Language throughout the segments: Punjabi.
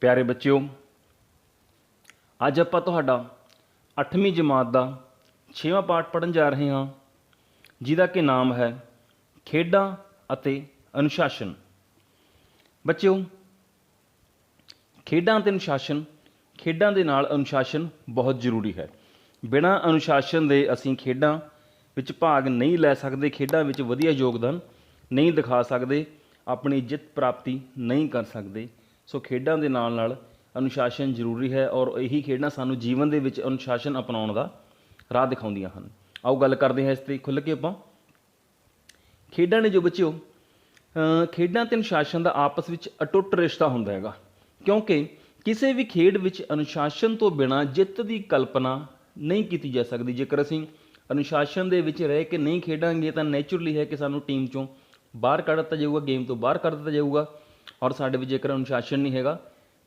प्यारे बच्चों, अज आपां तुहाडा 8वीं जमात का 6वां पाठ पढ़न जा रहे हाँ, जिहदा कि नाम है खेडां अते अनुशासन। बच्चों, खेडां अते अनुशासन, खेडां दे नाल अनुशासन बहुत जरूरी है। बिना अनुशासन दे असीं खेडां विच भाग नहीं लै सकते, खेडां विच वधिया योगदान नहीं दिखा सकते, अपनी जित प्राप्ति नहीं कर सकते। सो खेडां दे नाल अनुशासन जरूरी है और यही खेडां सानूं जीवन दे विच अनुशासन अपनाउण दा राह दिखाउंदियां हन। आओ गल करते हैं इस ते खुल के आपां। खेडां ने जो बच्चों, खेडां ते अनुशासन का आपस में अटुट रिश्ता हुंदा हैगा, क्योंकि किसी भी खेड विच अनुशासन तो बिना जित की कल्पना नहीं की जा सकती। जेकर असीं अनुशासन दे विच रह के नहीं खेडांगे तो नैचुरली है कि सानूं टीम चों बाहर कढ़ दिता जाऊगा, गेम तो बाहर कर दिता जाऊगा। और साडे विच जेकर अनुशासन नहीं हैगा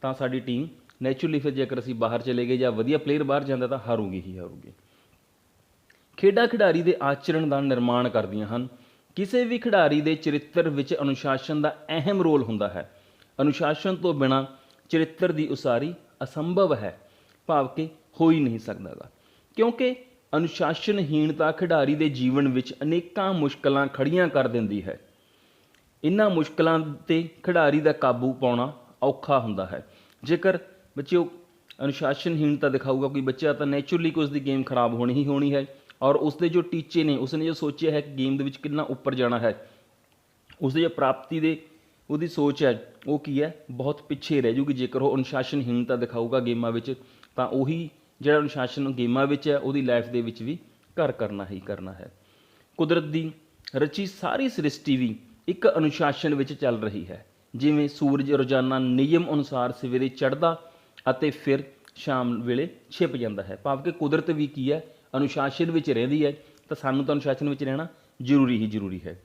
तो साडी टीम नैचुरली फिर जेकर असीं बाहर चले गए या वधिया प्लेयर बाहर जांदा तो हारूगी ही हारूगी। खेडां खिडारी दे आचरण का निर्माण करदियां हन। किसी भी खिडारी दे चरित्र विच अनुशासन का अहम रोल हुंदा है। अनुशासन तो बिना चरित्र की उसारी असंभव है, भाव कि हो ही नहीं सकता गा, क्योंकि अनुशासनहीनता खिडारी दे जीवन विच अनेकां मुश्किलां खड़ियां कर दिंदी है। इन्हां मुश्किलां ते खिडारी दा काबू पाउणा औखा हुंदा है। जेकर बच्चों अनुशासनहीनता दिखाऊगा कोई बच्चा तो नैचुरली कि उसकी गेम खराब होनी ही होनी है। और उसके जो टीचे ने, उसने जो सोचा है कि गेम दे विच कितना उपर जाना है, उसकी जो प्राप्ति दे उसकी सोच है वो की है, बहुत पिछे रह जूगी। जेकर वो अनुशासनहीनता दिखाऊगा गेमां विच तां उही जिहड़ा अनुशासन गेमां विच है उसकी लाइफ दे विच भी घर करना ही करना है। कुदरत की रची सारी सृष्टि भी एक अनुशासन विच चल रही है। जिवें सूरज रोजाना नियम अनुसार सवेरे चढ़दा अते फिर शाम वेले छिप जाता है, भाव कि कुदरत भी की है अनुशासन विच रहिंदी है, तो सानूं तां अनुशासन विच रहना जरूरी ही जरूरी है।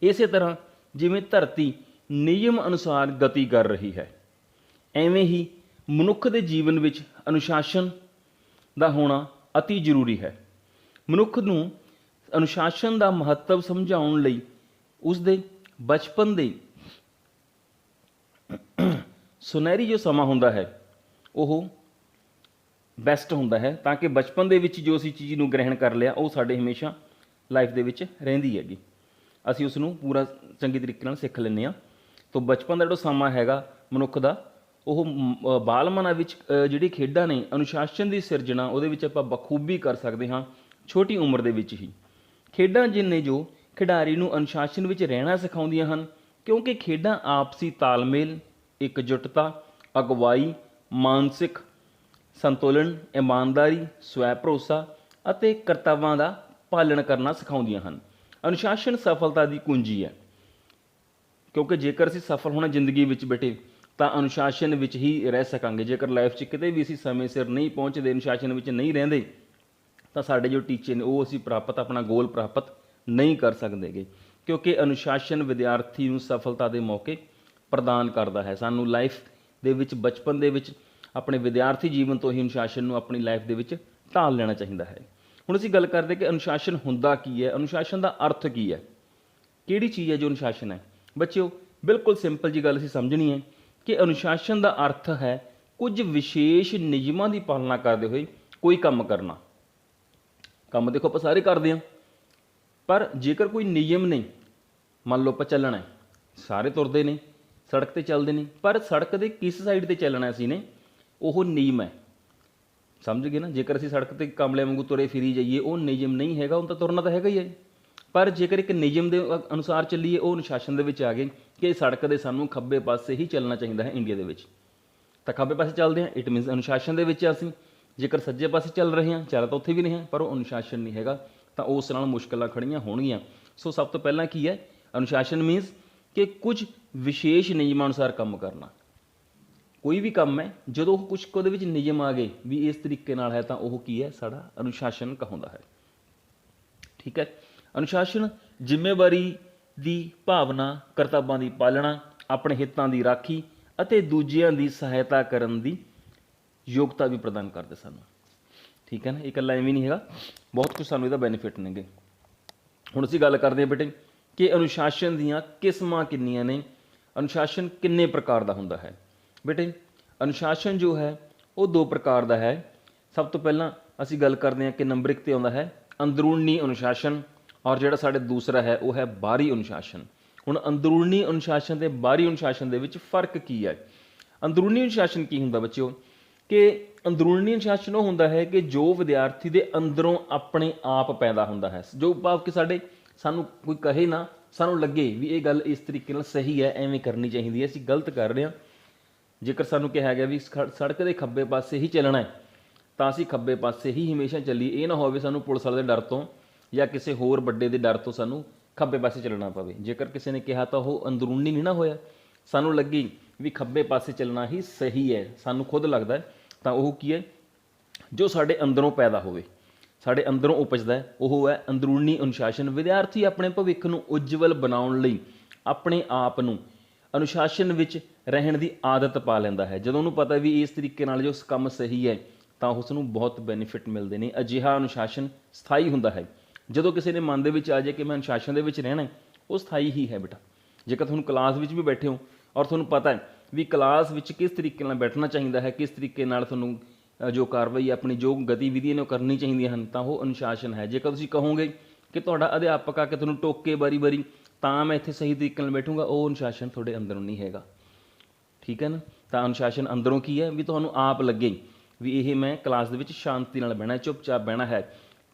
इस तरह जिवें धरती नियम अनुसार गति कर रही है, एवें ही मनुख के जीवन विच अनुशासन का होना अति जरूरी है। मनुख नूं अनुशासन का महत्व समझाउण लई उसदे बचपन दे सुनहरी जो समा हुंदा है वो बैस्ट हुंदा है, ताकि बचपन दे विच जो असीं चीज़ नूं ग्रहण कर लिया वो साडे हमेशा लाइफ दे विच रहिंदी हैगी, असीं उसनूं पूरा चंगी तरीके नाल सिख लैंदे हां। तो बचपन का जो समा हैगा मनुख दा, ਉਹ ਬਾਲਮਨਾਂ ਵਿੱਚ ਜਿਹੜੀ ਖੇਡਾਂ ਨੇ ਅਨੁਸ਼ਾਸਨ ਦੀ ਸਿਰਜਣਾ ਉਹਦੇ ਵਿੱਚ ਆਪਾਂ ਬਖੂਬੀ ਕਰ ਸਕਦੇ ਹਾਂ ਛੋਟੀ ਉਮਰ ਦੇ ਵਿੱਚ ਹੀ। ਖੇਡਾਂ ਜਿੰਨੇ ਜੋ ਖਿਡਾਰੀ ਨੂੰ ਅਨੁਸ਼ਾਸਨ ਵਿੱਚ ਰਹਿਣਾ ਸਿਖਾਉਂਦੀਆਂ ਹਨ, ਕਿਉਂਕਿ ਖੇਡਾਂ ਆਪਸੀ ਤਾਲਮੇਲ, ਇਕਜੁੱਟਤਾ, ਅਗਵਾਈ, ਮਾਨਸਿਕ ਸੰਤੁਲਨ, ਇਮਾਨਦਾਰੀ, ਸਵੈ ਭਰੋਸਾ ਅਤੇ ਕਰਤੱਵਾਂ ਦਾ ਪਾਲਣ ਕਰਨਾ ਸਿਖਾਉਂਦੀਆਂ ਹਨ। ਅਨੁਸ਼ਾਸਨ ਸਫਲਤਾ ਦੀ ਕੁੰਜੀ ਹੈ, ਕਿਉਂਕਿ ਜੇਕਰ ਅਸੀਂ ਸਫਲ ਹੋਣਾ ਜ਼ਿੰਦਗੀ ਵਿੱਚ ਬੇਟੇ ਤਾਂ ਅਨੁਸ਼ਾਸਨ ਵਿੱਚ ਹੀ ਰਹਿ ਸਕਾਂਗੇ। ਜੇਕਰ ਲਾਈਫ 'ਚ ਕਿਤੇ ਵੀ ਅਸੀਂ ਸਮੇਂ ਸਿਰ ਨਹੀਂ ਪਹੁੰਚਦੇ, ਅਨੁਸ਼ਾਸਨ ਵਿੱਚ ਨਹੀਂ ਰਹਿੰਦੇ, ਤਾਂ ਸਾਡੇ ਜੋ ਟੀਚੇ ਨੇ ਉਹ ਅਸੀਂ ਪ੍ਰਾਪਤ, ਆਪਣਾ ਗੋਲ ਪ੍ਰਾਪਤ ਨਹੀਂ ਕਰ ਸਕਦੇਗੇ। ਕਿਉਂਕਿ ਅਨੁਸ਼ਾਸਨ ਵਿਦਿਆਰਥੀ ਨੂੰ ਸਫਲਤਾ ਦੇ ਮੌਕੇ ਪ੍ਰਦਾਨ ਕਰਦਾ ਹੈ। ਸਾਨੂੰ ਲਾਈਫ ਦੇ ਵਿੱਚ ਬਚਪਨ ਦੇ ਵਿੱਚ ਆਪਣੇ ਵਿਦਿਆਰਥੀ ਜੀਵਨ ਤੋਂ ਹੀ ਅਨੁਸ਼ਾਸਨ ਨੂੰ ਆਪਣੀ ਲਾਈਫ ਦੇ ਵਿੱਚ ਢਾਲ ਲੈਣਾ ਚਾਹੀਦਾ ਹੈ। ਹੁਣ ਅਸੀਂ ਗੱਲ ਕਰਦੇ ਕਿ ਅਨੁਸ਼ਾਸਨ ਹੁੰਦਾ ਕੀ ਹੈ, ਅਨੁਸ਼ਾਸਨ ਦਾ ਅਰਥ ਕੀ ਹੈ, ਕਿਹੜੀ ਚੀਜ਼ ਹੈ ਜੋ ਅਨੁਸ਼ਾਸਨ ਹੈ। ਬੱਚਿਓ, ਬਿਲਕੁਲ ਸਿੰਪਲ ਜੀ ਗੱਲ ਅਸੀਂ ਸਮਝਣੀ ਹੈ कि अनुशासन का अर्थ है कुछ विशेष नियमों की पालना करते हुए कोई काम करना। काम देखो आप सारे करते हैं, पर जेकर कोई नियम नहीं, मान लो आप चलना है, सारे तुरते हैं सड़क पर चलते हैं, पर सड़क के किस साइड पर चलना असी ने वो नियम है, समझ गए ना। जेकर असी सड़क पर कामले वांगू तुरे फिरी जाइए वो नियम नहीं है, उन तो तुरना तो हैगा ही है। पर जेकर एक नियम के अनुसार चलीए वो अनुशासन के आ गए कि सड़क के सानू खब्बे पासे ही चलना चाहिए है। इंडिया के तो खब्बे पासे चलते हैं, इट मीनस अनुशासन के असी। जेकर सज्जे पासे चल रहे हैं, चल तो उत्थे भी नहीं है, पर वो अनुशासन नहीं हैगा, तो उस नाल मुश्किलां खड़ियां होणगियां। सो सब तो पहला की है अनुशासन मीनस कि कुछ विशेष नियमानुसार काम करना। कोई भी काम है जो कुछ को नियम आ गए भी इस तरीके नाल है, तो वह की है साड़ा अनुशासन कहूँदा है। ठीक है, अनुशासन जिम्मेवारी की भावना, करतव्यां की पालना, अपने हितों की राखी और दूजियां की सहायता करने की योग्यता भी प्रदान करते सानू। ठीक है ना, एक इकल्ला एवं नहीं है, बहुत कुछ सानू इहदा बेनीफिट नेगे। हुण असीं गल करदे हां बेटे कि अनुशासन दीयां किस्मां किन्नियां ने, अनुशासन किन्ने प्रकार का हुंदा है। ਬੇਟੇ ਅਨੁਸ਼ਾਸਨ ਜੋ ਹੈ ਉਹ ਦੋ ਪ੍ਰਕਾਰ ਦਾ ਹੈ। ਸਭ ਤੋਂ ਪਹਿਲਾਂ ਅਸੀਂ ਗੱਲ ਕਰਦੇ ਹਾਂ ਕਿ ਨੰਬਰ 1 ਤੇ ਆਉਂਦਾ ਹੈ ਅੰਦਰੂਨੀ ਅਨੁਸ਼ਾਸਨ, ਔਰ ਜਿਹੜਾ ਸਾਡੇ ਦੂਸਰਾ ਹੈ ਉਹ ਹੈ ਬਾਹਰੀ ਅਨੁਸ਼ਾਸਨ। ਹੁਣ ਅੰਦਰੂਨੀ ਅਨੁਸ਼ਾਸਨ ਤੇ ਬਾਹਰੀ ਅਨੁਸ਼ਾਸਨ ਦੇ ਵਿੱਚ ਫਰਕ ਕੀ ਹੈ? ਅੰਦਰੂਨੀ ਅਨੁਸ਼ਾਸਨ ਕੀ ਹੁੰਦਾ ਬੱਚਿਓ ਕਿ ਅੰਦਰੂਨੀ ਅਨੁਸ਼ਾਸਨ ਉਹ ਹੁੰਦਾ ਹੈ ਕਿ ਜੋ ਵਿਦਿਆਰਥੀ ਦੇ ਅੰਦਰੋਂ ਆਪਣੇ ਆਪ ਪੈਦਾ ਹੁੰਦਾ ਹੈ, ਜੋ ਭਾਵ ਕਿ ਸਾਨੂੰ ਕੋਈ ਕਹੇ ਨਾ, ਸਾਨੂੰ ਲੱਗੇ ਵੀ ਇਹ ਗੱਲ ਇਸ ਤਰੀਕੇ ਨਾਲ ਸਹੀ ਹੈ, ਐਵੇਂ ਕਰਨੀ ਚਾਹੀਦੀ ਹੈ, ਅਸੀਂ ਗਲਤ ਕਰ ਰਹੇ ਹਾਂ। ਜੇਕਰ ਸਾਨੂੰ ਕਿਹਾ ਗਿਆ ਵੀ ਸੜਕ ਦੇ ਖੱਬੇ ਪਾਸੇ ਹੀ ਚੱਲਣਾ ਹੈ ਤਾਂ ਅਸੀਂ ਖੱਬੇ ਪਾਸੇ ਹੀ ਹਮੇਸ਼ਾ ਚੱਲੀਏ। ਇਹ ਨਾ ਹੋਵੇ ਸਾਨੂੰ ਪੁਲਿਸ ਵਾਲੇ ਦੇ ਡਰ ਤੋਂ ਜਾਂ ਕਿਸੇ ਹੋਰ ਵੱਡੇ ਦੇ ਡਰ ਤੋਂ ਸਾਨੂੰ ਖੱਬੇ ਪਾਸੇ ਚੱਲਣਾ ਪਵੇ। ਜੇਕਰ ਕਿਸੇ ਨੇ ਕਿਹਾ ਤਾਂ ਉਹ ਅੰਦਰੂਨੀ ਨਹੀਂ ਨਾ ਹੋਇਆ, ਸਾਨੂੰ ਲੱਗੀ ਵੀ ਖੱਬੇ ਪਾਸੇ ਚੱਲਣਾ ਹੀ ਸਹੀ ਹੈ, ਸਾਨੂੰ ਖੁਦ ਲੱਗਦਾ ਹੈ, ਤਾਂ ਉਹ ਕੀ ਹੈ ਜੋ ਸਾਡੇ ਅੰਦਰੋਂ ਪੈਦਾ ਹੋਵੇ, ਸਾਡੇ ਅੰਦਰੋਂ ਉਪਜਦਾ ਹੈ, ਉਹ ਹੈ ਅੰਦਰੂਨੀ ਅਨੁਸ਼ਾਸਨ। ਵਿਦਿਆਰਥੀ ਆਪਣੇ ਭਵਿੱਖ ਨੂੰ ਉਜਵਲ ਬਣਾਉਣ ਲਈ ਆਪਣੇ ਆਪ ਨੂੰ ਅਨੁਸ਼ਾਸਨ ਵਿੱਚ ਰਹਿਣ ਦੀ ਆਦਤ ਪਾ ਲੈਂਦਾ ਹੈ। ਜਦੋਂ ਉਹਨੂੰ ਪਤਾ ਵੀ ਇਸ ਤਰੀਕੇ ਨਾਲ ਜੋ ਕੰਮ ਸਹੀ ਹੈ ਤਾਂ ਉਸ ਨੂੰ ਬਹੁਤ ਬੈਨੀਫਿਟ ਮਿਲਦੇ ਨੇ। ਅਜਿਹਾ ਅਨੁਸ਼ਾਸਨ ਸਥਾਈ ਹੁੰਦਾ ਹੈ। ਜਦੋਂ ਕਿਸੇ ਦੇ ਮਨ ਦੇ ਵਿੱਚ ਆ ਜਾਏ ਕਿ ਮੈਂ ਅਨੁਸ਼ਾਸਨ ਦੇ ਵਿੱਚ ਰਹਿਣਾ, ਉਹ ਸਥਾਈ ਹੀ ਹੈ ਬੇਟਾ। ਜੇਕਰ ਤੁਹਾਨੂੰ ਕਲਾਸ ਵਿੱਚ ਵੀ ਬੈਠੇ ਹੋ ਔਰ ਤੁਹਾਨੂੰ ਪਤਾ ਹੈ ਵੀ ਕਲਾਸ ਵਿੱਚ ਕਿਸ ਤਰੀਕੇ ਨਾਲ ਬੈਠਣਾ ਚਾਹੀਦਾ ਹੈ, ਕਿਸ ਤਰੀਕੇ ਨਾਲ ਤੁਹਾਨੂੰ ਜੋ ਕਾਰਵਾਈ ਆਪਣੀ ਜੋ ਗਤੀਵਿਧੀਆਂ ਨੇ ਉਹ ਕਰਨੀ ਚਾਹੀਦੀਆਂ ਹਨ, ਤਾਂ ਉਹ ਅਨੁਸ਼ਾਸਨ ਹੈ। ਜੇਕਰ ਤੁਸੀਂ ਕਹੋਗੇ ਕਿ ਤੁਹਾਡਾ ਅਧਿਆਪਕ ਆ ਕੇ ਤੁਹਾਨੂੰ ਟੋਕੇ ਵਾਰੀ ਤਾਂ ਮੈਂ ਇੱਥੇ ਸਹੀ ਤਰੀਕੇ ਨਾਲ ਬੈਠੂੰਗਾ, ਉਹ ਅਨੁਸ਼ਾਸਨ ਤੁਹਾਡੇ ਅੰਦਰੋਂ ਨਹੀਂ ਹੈਗਾ। ਠੀਕ ਹੈ ਨਾ? ਤਾਂ ਅਨੁਸ਼ਾਸਨ ਅੰਦਰੋਂ ਕੀ ਹੈ ਵੀ ਤੁਹਾਨੂੰ ਆਪ ਲੱਗੇ ਵੀ ਇਹ ਮੈਂ ਕਲਾਸ ਦੇ ਵਿੱਚ ਸ਼ਾਂਤੀ ਨਾਲ ਬਹਿਣਾ, ਚੁੱਪਚਾਪ ਬਹਿਣਾ ਹੈ,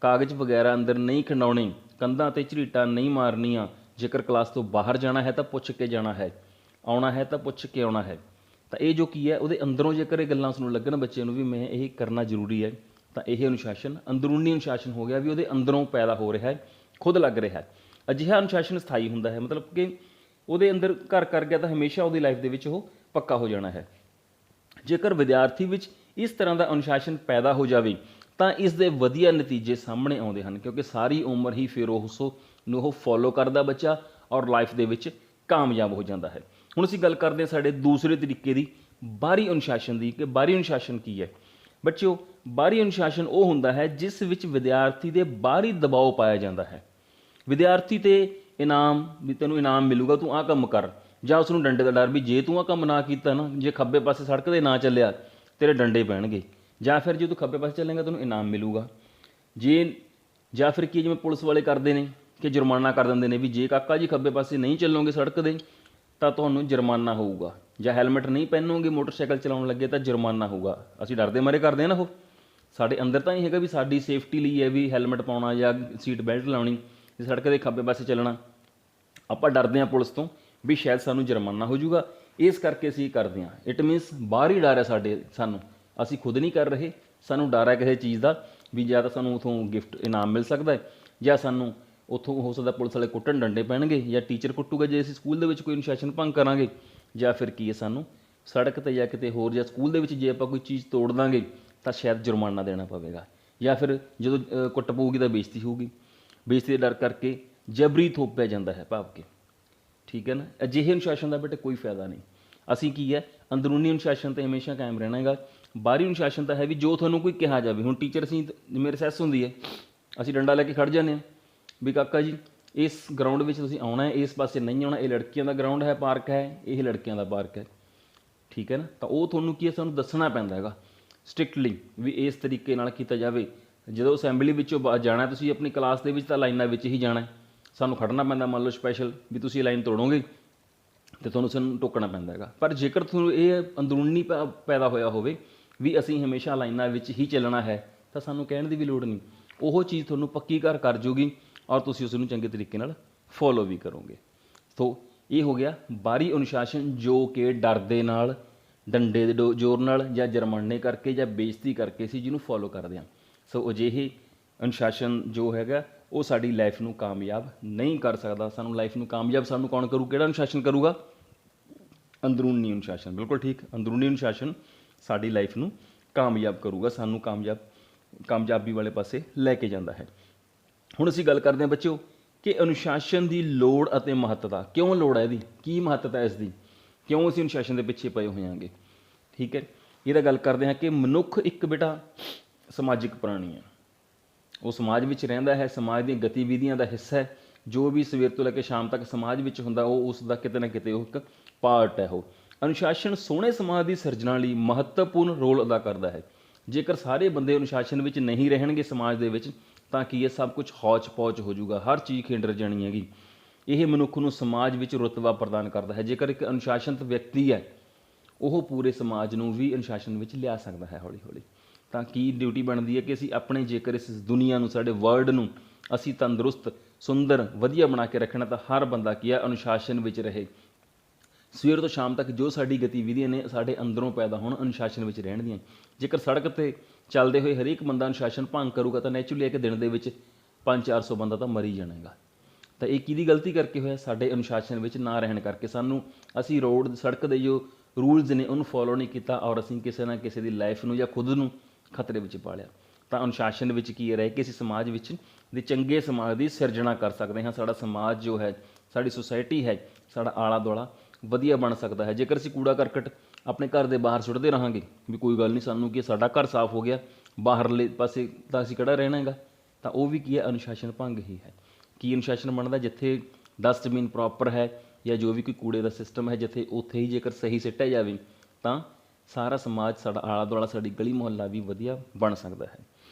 ਕਾਗਜ਼ ਵਗੈਰਾ ਅੰਦਰ ਨਹੀਂ ਖਿੰਡਾਉਣੇ, ਕੰਧਾਂ 'ਤੇ ਝਰੀਟਾਂ ਨਹੀਂ ਮਾਰਨੀਆਂ, ਜੇਕਰ ਕਲਾਸ ਤੋਂ ਬਾਹਰ ਜਾਣਾ ਹੈ ਤਾਂ ਪੁੱਛ ਕੇ ਜਾਣਾ ਹੈ, ਆਉਣਾ ਹੈ ਤਾਂ ਪੁੱਛ ਕੇ ਆਉਣਾ ਹੈ। ਤਾਂ ਇਹ ਜੋ ਕੀ ਹੈ ਉਹਦੇ ਅੰਦਰੋਂ ਜੇਕਰ ਇਹ ਗੱਲਾਂ ਉਸਨੂੰ ਲੱਗਣ ਬੱਚੇ ਨੂੰ ਵੀ ਮੈਂ ਇਹ ਕਰਨਾ ਜ਼ਰੂਰੀ ਹੈ, ਤਾਂ ਇਹ ਅਨੁਸ਼ਾਸਨ ਅੰਦਰੂਨੀ ਅਨੁਸ਼ਾਸਨ ਹੋ ਗਿਆ, ਵੀ ਉਹਦੇ ਅੰਦਰੋਂ ਪੈਦਾ ਹੋ ਰਿਹਾ ਹੈ, ਖੁਦ ਲੱਗ ਰਿਹਾ ਹੈ। ਅਜਿਹਾ ਅਨੁਸ਼ਾਸਨ ਸਥਾਈ ਹੁੰਦਾ ਹੈ, ਮਤਲਬ ਕਿ ਉਹਦੇ ਅੰਦਰ ਘਰ ਕਰ ਗਿਆ ਤਾਂ ਹਮੇਸ਼ਾ ਉਹਦੀ ਲਾਈਫ ਦੇ ਵਿੱਚ ਉਹ ਪੱਕਾ ਹੋ ਜਾਣਾ ਹੈ। ਜੇਕਰ ਵਿਦਿਆਰਥੀ ਵਿੱਚ ਇਸ ਤਰ੍ਹਾਂ ਦਾ ਅਨੁਸ਼ਾਸਨ ਪੈਦਾ ਹੋ ਜਾਵੇ ਤਾਂ ਇਸ ਦੇ ਵਧੀਆ ਨਤੀਜੇ ਸਾਹਮਣੇ ਆਉਂਦੇ ਹਨ, ਕਿਉਂਕਿ ਸਾਰੀ ਉਮਰ ਹੀ ਫਿਰ ਉਸ ਨੂੰ ਉਹ ਫੋਲੋ ਕਰਦਾ ਬੱਚਾ ਔਰ ਲਾਈਫ ਦੇ ਵਿੱਚ ਕਾਮਯਾਬ ਹੋ ਜਾਂਦਾ ਹੈ। ਹੁਣ ਅਸੀਂ ਗੱਲ ਕਰਦੇ ਹਾਂ ਸਾਡੇ ਦੂਸਰੇ ਤਰੀਕੇ ਦੀ, ਬਾਹਰੀ ਅਨੁਸ਼ਾਸਨ ਦੀ, ਕਿ ਬਾਹਰੀ ਅਨੁਸ਼ਾਸਨ ਕੀ ਹੈ। ਬੱਚਿਓ ਬਾਹਰੀ ਅਨੁਸ਼ਾਸਨ ਉਹ ਹੁੰਦਾ ਹੈ ਜਿਸ ਵਿੱਚ ਵਿਦਿਆਰਥੀ ਦੇ ਬਾਹਰੀ ਦਬਾਅ ਪਾਇਆ ਜਾਂਦਾ ਹੈ। ਵਿਦਿਆਰਥੀ ਤੇ ਇਨਾਮ, ਵੀ ਤੈਨੂੰ ਇਨਾਮ ਮਿਲੂਗਾ ਤੂੰ ਆਹ ਕੰਮ ਕਰ, ਜਾਂ ਉਸ ਨੂੰ ਡੰਡੇ ਦਾ ਡਰ ਵੀ ਜੇ ਤੂੰ ਆਹ ਕੰਮ ਨਾ ਕੀਤਾ ਨਾ, ਜੇ ਖੱਬੇ ਪਾਸੇ ਸੜਕ 'ਤੇ ਨਾ ਚੱਲਿਆ ਤੇਰੇ ਡੰਡੇ ਪੈਣਗੇ, ਜਾਂ ਫਿਰ ਜੇ ਤੂੰ ਖੱਬੇ ਪਾਸੇ ਚੱਲੇਗਾ ਤੈਨੂੰ ਇਨਾਮ ਮਿਲੂਗਾ। ਜਾਂ ਫਿਰ ਕੀ ਜਿਵੇਂ ਪੁਲਿਸ ਵਾਲੇ ਕਰਦੇ ਨੇ ਕਿ ਜੁਰਮਾਨਾ ਕਰ ਦਿੰਦੇ ਨੇ ਵੀ ਜੇ ਕਾਕਾ ਜੀ ਖੱਬੇ ਪਾਸੇ ਨਹੀਂ ਚੱਲੋਗੇ ਸੜਕ ਦੇ ਤਾਂ ਤੁਹਾਨੂੰ ਜੁਰਮਾਨਾ ਹੋਊਗਾ, ਜਾਂ ਹੈਲਮਟ ਨਹੀਂ ਪਹਿਨੋਗੇ ਮੋਟਰਸਾਈਕਲ ਚਲਾਉਣ ਲੱਗੇ ਤਾਂ ਜੁਰਮਾਨਾ ਹੋਊਗਾ। ਅਸੀਂ ਡਰਦੇ ਮਾਰੇ ਕਰਦੇ ਹਾਂ ਨਾ, ਉਹ ਸਾਡੇ ਅੰਦਰ ਤਾਂ ਇਹ ਹੈਗਾ ਵੀ ਸਾਡੀ ਸੇਫਟੀ ਲਈ ਹੈ ਵੀ ਹੈਲਮਟ ਪਾਉਣਾ ਜਾਂ ਸੀਟ ਬੈਲਟ ਲਾਉਣੀ, ਜੇ ਸੜਕ ਦੇ ਖੱਬੇ ਪਾਸੇ ਚੱਲਣਾ। ਆਪਾਂ ਡਰਦੇ ਹਾਂ ਪੁਲਿਸ ਤੋਂ ਵੀ ਸ਼ਾਇਦ ਸਾਨੂੰ ਜੁਰਮਾਨਾ ਹੋ ਜਾਊਗਾ, ਇਸ ਕਰਕੇ ਅਸੀਂ ਕਰਦੇ ਹਾਂ। ਇਟ ਮੀਨਸ ਬਾਹਰੀ ਡਰ ਹੈ ਸਾਨੂੰ, ਅਸੀਂ ਖੁਦ ਨਹੀਂ ਕਰ ਰਹੇ, ਸਾਨੂੰ ਡਰ ਹੈ ਕਿਸੇ ਚੀਜ਼ ਦਾ ਵੀ ਜਾਂ ਤਾਂ ਸਾਨੂੰ ਉੱਥੋਂ ਗਿਫਟ ਇਨਾਮ ਮਿਲ ਸਕਦਾ ਹੈ, ਜਾਂ ਸਾਨੂੰ ਉੱਥੋਂ ਹੋ ਸਕਦਾ ਪੁਲਿਸ ਵਾਲੇ ਕੁੱਟਣ, ਡੰਡੇ ਪੈਣਗੇ, ਜਾਂ ਟੀਚਰ ਕੁੱਟੂਗਾ ਜੇ ਅਸੀਂ ਸਕੂਲ ਦੇ ਵਿੱਚ ਕੋਈ ਅਨੁਸ਼ਾਸਨ ਭੰਗ ਕਰਾਂਗੇ, ਜਾਂ ਫਿਰ ਕੀ ਹੈ ਸਾਨੂੰ ਸੜਕ 'ਤੇ ਜਾਂ ਕਿਤੇ ਹੋਰ ਜਾਂ ਸਕੂਲ ਦੇ ਵਿੱਚ ਜੇ ਆਪਾਂ ਕੋਈ ਚੀਜ਼ ਤੋੜ ਦਾਂਗੇ ਤਾਂ ਸ਼ਾਇਦ ਜੁਰਮਾਨਾ ਦੇਣਾ ਪਵੇਗਾ, ਜਾਂ ਫਿਰ ਜਦੋਂ ਕੁੱਟ ਪਊਗੀ ਤਾਂ ਬੇਇੱਜ਼ਤੀ ਹੋਊਗੀ, ਬੇਇੱਜ਼ਤੀ ਦੇ ਡਰ ਕਰਕੇ ਜਬਰੀ ਥੋਪਿਆ ਜਾਂਦਾ ਹੈ ਭਾਵ ਕਿ। ਠੀਕ ਹੈ ਨਾ? ਅਜਿਹੇ ਅਨੁਸ਼ਾਸਨ ਦਾ ਬੇਟੇ ਕੋਈ ਫਾਇਦਾ ਨਹੀਂ। ਅਸੀਂ ਕੀ ਹੈ ਅੰਦਰੂਨੀ ਅਨੁਸ਼ਾਸਨ 'ਤੇ ਹਮੇਸ਼ਾ ਕਾਇਮ ਰਹਿਣਾ ਹੈਗਾ। ਬਾਹਰੀ ਅਨੁਸ਼ਾਸਨ ਤਾਂ ਹੈ ਵੀ ਜੋ ਤੁਹਾਨੂੰ ਕੋਈ ਕਿਹਾ ਜਾਵੇ। ਹੁਣ ਟੀਚਰ ਅਸੀਂ ਮੇਰੇ ਰਿਸੈਸ ਹੁੰਦੀ ਹੈ, ਅਸੀਂ ਡੰਡਾ ਲੈ ਕੇ ਖੜ੍ਹ ਜਾਂਦੇ ਹਾਂ ਵੀ ਕਾਕਾ ਜੀ ਇਸ ਗਰਾਊਂਡ ਵਿੱਚ ਤੁਸੀਂ ਆਉਣਾ ਹੈ, ਇਸ ਪਾਸੇ ਨਹੀਂ ਆਉਣਾ, ਇਹ ਲੜਕੀਆਂ ਦਾ ਗਰਾਊਂਡ ਹੈ, ਪਾਰਕ ਹੈ, ਇਹ ਲੜਕਿਆਂ ਦਾ ਪਾਰਕ ਹੈ। ਠੀਕ ਹੈ ਨਾ? ਤਾਂ ਉਹ ਤੁਹਾਨੂੰ ਕੀ ਹੈ ਸਾਨੂੰ ਦੱਸਣਾ ਪੈਂਦਾ ਹੈਗਾ ਸਟ੍ਰਿਕਟਲੀ ਵੀ ਇਸ ਤਰੀਕੇ ਨਾਲ ਕੀਤਾ ਜਾਵੇ। ਜਦੋਂ ਅਸੈਂਬਲੀ ਵਿੱਚੋਂ ਜਾਣਾ ਤੁਸੀਂ ਆਪਣੀ ਕਲਾਸ ਦੇ ਵਿੱਚ ਤਾਂ ਲਾਈਨਾਂ ਵਿੱਚ ਹੀ ਜਾਣਾ, ਸਾਨੂੰ ਖੜ੍ਹਨਾ ਪੈਂਦਾ, ਮੰਨ ਲਓ ਸਪੈਸ਼ਲ ਵੀ ਤੁਸੀਂ ਲਾਈਨ ਤੋੜੋਗੇ ਅਤੇ ਤੁਹਾਨੂੰ ਸਾਨੂੰ ਟੋਕਣਾ ਪੈਂਦਾ ਹੈਗਾ। ਪਰ ਜੇਕਰ ਤੁਹਾਨੂੰ ਇਹ ਅੰਦਰੂਨੀ ਪੈਦਾ ਹੋਇਆ ਹੋਵੇ ਵੀ ਅਸੀਂ ਹਮੇਸ਼ਾ ਲਾਈਨਾਂ ਵਿੱਚ ਹੀ ਚੱਲਣਾ ਹੈ ਤਾਂ ਸਾਨੂੰ ਕਹਿਣ ਦੀ ਵੀ ਲੋੜ ਨਹੀਂ, ਉਹ ਚੀਜ਼ ਤੁਹਾਨੂੰ ਪੱਕੀ ਘਰ ਕਰ ਜੂਗੀ ਔਰ ਤੁਸੀਂ ਉਸ ਨੂੰ ਚੰਗੇ ਤਰੀਕੇ ਨਾਲ ਫੋਲੋ ਵੀ ਕਰੋਗੇ। ਸੋ ਇਹ ਹੋ ਗਿਆ ਬਾਹਰੀ ਅਨੁਸ਼ਾਸਨ ਜੋ ਕਿ ਡਰ ਦੇ ਨਾਲ, ਡੰਡੇ ਦੇ ਜ਼ੋਰ ਨਾਲ ਜਾਂ ਜੁਰਮਾਨੇ ਕਰਕੇ ਜਾਂ ਬੇਇੱਜ਼ਤੀ ਕਰਕੇ ਅਸੀਂ ਜਿਹਨੂੰ ਫੋਲੋ ਕਰਦੇ ਹਾਂ। ਸੋ ਅਜਿਹੇ ਅਨੁਸ਼ਾਸਨ ਜੋ ਹੈਗਾ ਉਹ ਸਾਡੀ ਲਾਈਫ ਨੂੰ ਕਾਮਯਾਬ ਨਹੀਂ ਕਰ ਸਕਦਾ। ਸਾਨੂੰ ਲਾਈਫ ਨੂੰ ਕਾਮਯਾਬ ਸਾਨੂੰ ਕੌਣ ਕਰੂ? ਕਿਹੜਾ ਅਨੁਸ਼ਾਸਨ ਕਰੂਗਾ? ਅੰਦਰੂਨੀ ਅਨੁਸ਼ਾਸਨ। ਬਿਲਕੁਲ ਠੀਕ, ਅੰਦਰੂਨੀ ਅਨੁਸ਼ਾਸਨ ਸਾਡੀ ਲਾਈਫ ਨੂੰ ਕਾਮਯਾਬ ਕਰੂਗਾ, ਸਾਨੂੰ ਕਾਮਯਾਬੀ ਵਾਲੇ ਪਾਸੇ ਲੈ ਕੇ ਜਾਂਦਾ ਹੈ। ਹੁਣ ਅਸੀਂ ਗੱਲ ਕਰਦੇ ਹਾਂ ਬੱਚਿਓ ਕਿ ਅਨੁਸ਼ਾਸਨ ਦੀ ਲੋੜ ਅਤੇ ਮਹੱਤਤਾ। ਕਿਉਂ ਲੋੜ ਹੈ ਇਹਦੀ? ਕੀ ਮਹੱਤਤਾ ਇਸ ਦੀ? ਕਿਉਂ ਅਸੀਂ ਅਨੁਸ਼ਾਸਨ ਦੇ ਪਿੱਛੇ ਪਏ ਹੋਇਆਂਗੇ? ਠੀਕ ਹੈ, ਇਹਦਾ ਗੱਲ ਕਰਦੇ ਹਾਂ ਕਿ ਮਨੁੱਖ ਇੱਕ ਬੇਟਾ ਸਮਾਜਿਕ ਪ੍ਰਾਣੀ ਹੈ। ਉਹ ਸਮਾਜ ਵਿੱਚ ਰਹਿੰਦਾ ਹੈ, ਸਮਾਜ ਦੀਆਂ ਗਤੀਵਿਧੀਆਂ ਦਾ ਹਿੱਸਾ ਹੈ। ਜੋ ਵੀ ਸਵੇਰ ਤੋਂ ਲੈ ਕੇ ਸ਼ਾਮ ਤੱਕ ਸਮਾਜ ਵਿੱਚ ਹੁੰਦਾ ਉਹ ਉਸ ਦਾ ਕਿਤੇ ਨਾ ਕਿਤੇ ਉਹ ਇੱਕ ਪਾਰਟ ਹੈ। ਉਹ ਅਨੁਸ਼ਾਸਨ ਸੋਹਣੇ ਸਮਾਜ ਦੀ ਸਿਰਜਣਾ ਲਈ ਮਹੱਤਵਪੂਰਨ ਰੋਲ ਅਦਾ ਕਰਦਾ ਹੈ। ਜੇਕਰ ਸਾਰੇ ਬੰਦੇ ਅਨੁਸ਼ਾਸਨ ਵਿੱਚ ਨਹੀਂ ਰਹਿਣਗੇ ਸਮਾਜ ਦੇ ਵਿੱਚ ਤਾਂ ਕੀ ਇਹ ਸਭ ਕੁਝ ਹੌਚ-ਪੌਚ ਹੋ ਜਾਊਗਾ, ਹਰ ਚੀਜ਼ ਖਿੰਡਰ ਜਾਣੀ ਹੈਗੀ। ਇਹ ਮਨੁੱਖ ਨੂੰ ਸਮਾਜ ਵਿੱਚ ਰੁਤਬਾ ਪ੍ਰਦਾਨ ਕਰਦਾ ਹੈ। ਜੇਕਰ ਇੱਕ ਅਨੁਸ਼ਾਸਨਤ ਵਿਅਕਤੀ ਹੈ ਉਹ ਪੂਰੇ ਸਮਾਜ ਨੂੰ ਵੀ ਅਨੁਸ਼ਾਸਨ ਵਿੱਚ ਲਿਆ ਸਕਦਾ ਹੈ ਹੌਲੀ ਹੌਲੀ। ਤਾਂ ਕੀ ਡਿਊਟੀ ਬਣਦੀ ਹੈ ਕਿ ਅਸੀਂ ਆਪਣੇ ਜੇਕਰ ਇਸ ਦੁਨੀਆ ਨੂੰ, ਸਾਡੇ ਵਰਲਡ ਨੂੰ ਅਸੀਂ ਤੰਦਰੁਸਤ, ਸੁੰਦਰ, ਵਧੀਆ ਬਣਾ ਕੇ ਰੱਖਣਾ ਤਾਂ ਹਰ ਬੰਦਾ ਕੀ ਹੈ ਅਨੁਸ਼ਾਸਨ ਵਿੱਚ ਰਹੇ। ਸਵੇਰ ਤੋਂ ਸ਼ਾਮ ਤੱਕ ਜੋ ਸਾਡੀ ਗਤੀਵਿਧੀਆਂ ਨੇ ਸਾਡੇ ਅੰਦਰੋਂ ਪੈਦਾ ਹੋਣ, ਅਨੁਸ਼ਾਸਨ ਵਿੱਚ ਰਹਿਣ ਦੀਆਂ। ਜੇਕਰ ਸੜਕ 'ਤੇ ਚੱਲਦੇ ਹੋਏ ਹਰੇਕ ਬੰਦਾ ਅਨੁਸ਼ਾਸਨ ਭੰਗ ਕਰੂਗਾ ਤਾਂ ਨੈਚੁਰਲੀ ਇੱਕ ਦਿਨ ਦੇ ਵਿੱਚ 500-400 ਬੰਦਾ ਤਾਂ ਮਰ ਹੀ ਜਾਣੇਗਾ। ਤਾਂ ਇਹ ਕਿਹਦੀ ਗਲਤੀ ਕਰਕੇ ਹੋਇਆ? ਸਾਡੇ ਅਨੁਸ਼ਾਸਨ ਵਿੱਚ ਨਾ ਰਹਿਣ ਕਰਕੇ। ਅਸੀਂ ਰੋਡ, ਸੜਕ ਦੇ ਜੋ ਰੂਲਸ ਨੇ ਉਹਨੂੰ ਫੋਲੋ ਨਹੀਂ ਕੀਤਾ ਔਰ ਅਸੀਂ ਕਿਸੇ ਨਾ ਕਿਸੇ ਦੀ ਲਾਈਫ ਨੂੰ ਜਾਂ ਖੁਦ ਨੂੰ ਖਤਰੇ ਵਿੱਚ ਪਾ ਲਿਆ। ਤਾਂ ਅਨੁਸ਼ਾਸਨ ਵਿੱਚ ਕੀ ਰਹਿ ਕੇ ਅਸੀਂ ਸਮਾਜ ਵਿੱਚ ਦੇ ਚੰਗੇ ਸਮਾਜ ਦੀ ਸਿਰਜਣਾ ਕਰ ਸਕਦੇ ਹਾਂ। ਸਾਡਾ ਸਮਾਜ ਜੋ ਹੈ, ਸਾਡੀ ਸੁਸਾਇਟੀ ਹੈ, ਸਾਡਾ ਆਲਾ ਦੁਆਲਾ ਵਧੀਆ ਬਣ ਸਕਦਾ ਹੈ। ਜੇਕਰ ਅਸੀਂ ਕੂੜਾ ਕਰਕਟ ਆਪਣੇ ਘਰ ਦੇ ਬਾਹਰ ਸੁੱਟਦੇ ਰਹਾਂਗੇ ਵੀ ਕੋਈ ਗੱਲ ਨਹੀਂ, ਸਾਨੂੰ ਕੀ ਸਾਡਾ ਘਰ ਸਾਫ਼ ਹੋ ਗਿਆ, ਬਾਹਰਲੇ ਪਾਸੇ ਤਾਂ ਅਸੀਂ ਕਿਹੜਾ ਰਹਿਣਾ ਹੈਗਾ, ਤਾਂ ਉਹ ਵੀ ਕੀ ਹੈ ਅਨੁਸ਼ਾਸਨ ਭੰਗ ਹੀ ਹੈ। ਕੀ ਅਨੁਸ਼ਾਸਨ ਬਣਦਾ? ਜਿੱਥੇ ਡਸਟਬਿਨ ਪ੍ਰੋਪਰ ਹੈ ਜਾਂ ਜੋ ਵੀ ਕੋਈ ਕੂੜੇ ਦਾ ਸਿਸਟਮ ਹੈ, ਜਿੱਥੇ ਉੱਥੇ ਹੀ ਜੇਕਰ ਸਹੀ ਸਿੱਟਿਆ ਜਾਵੇ ਤਾਂ ਸਾਰਾ ਸਮਾਜ, ਸਾਡਾ ਆਲਾ ਦੁਆਲਾ, ਸਾਡੀ ਗਲੀ ਮੁਹੱਲਾ ਵੀ ਵਧੀਆ ਬਣ ਸਕਦਾ ਹੈ।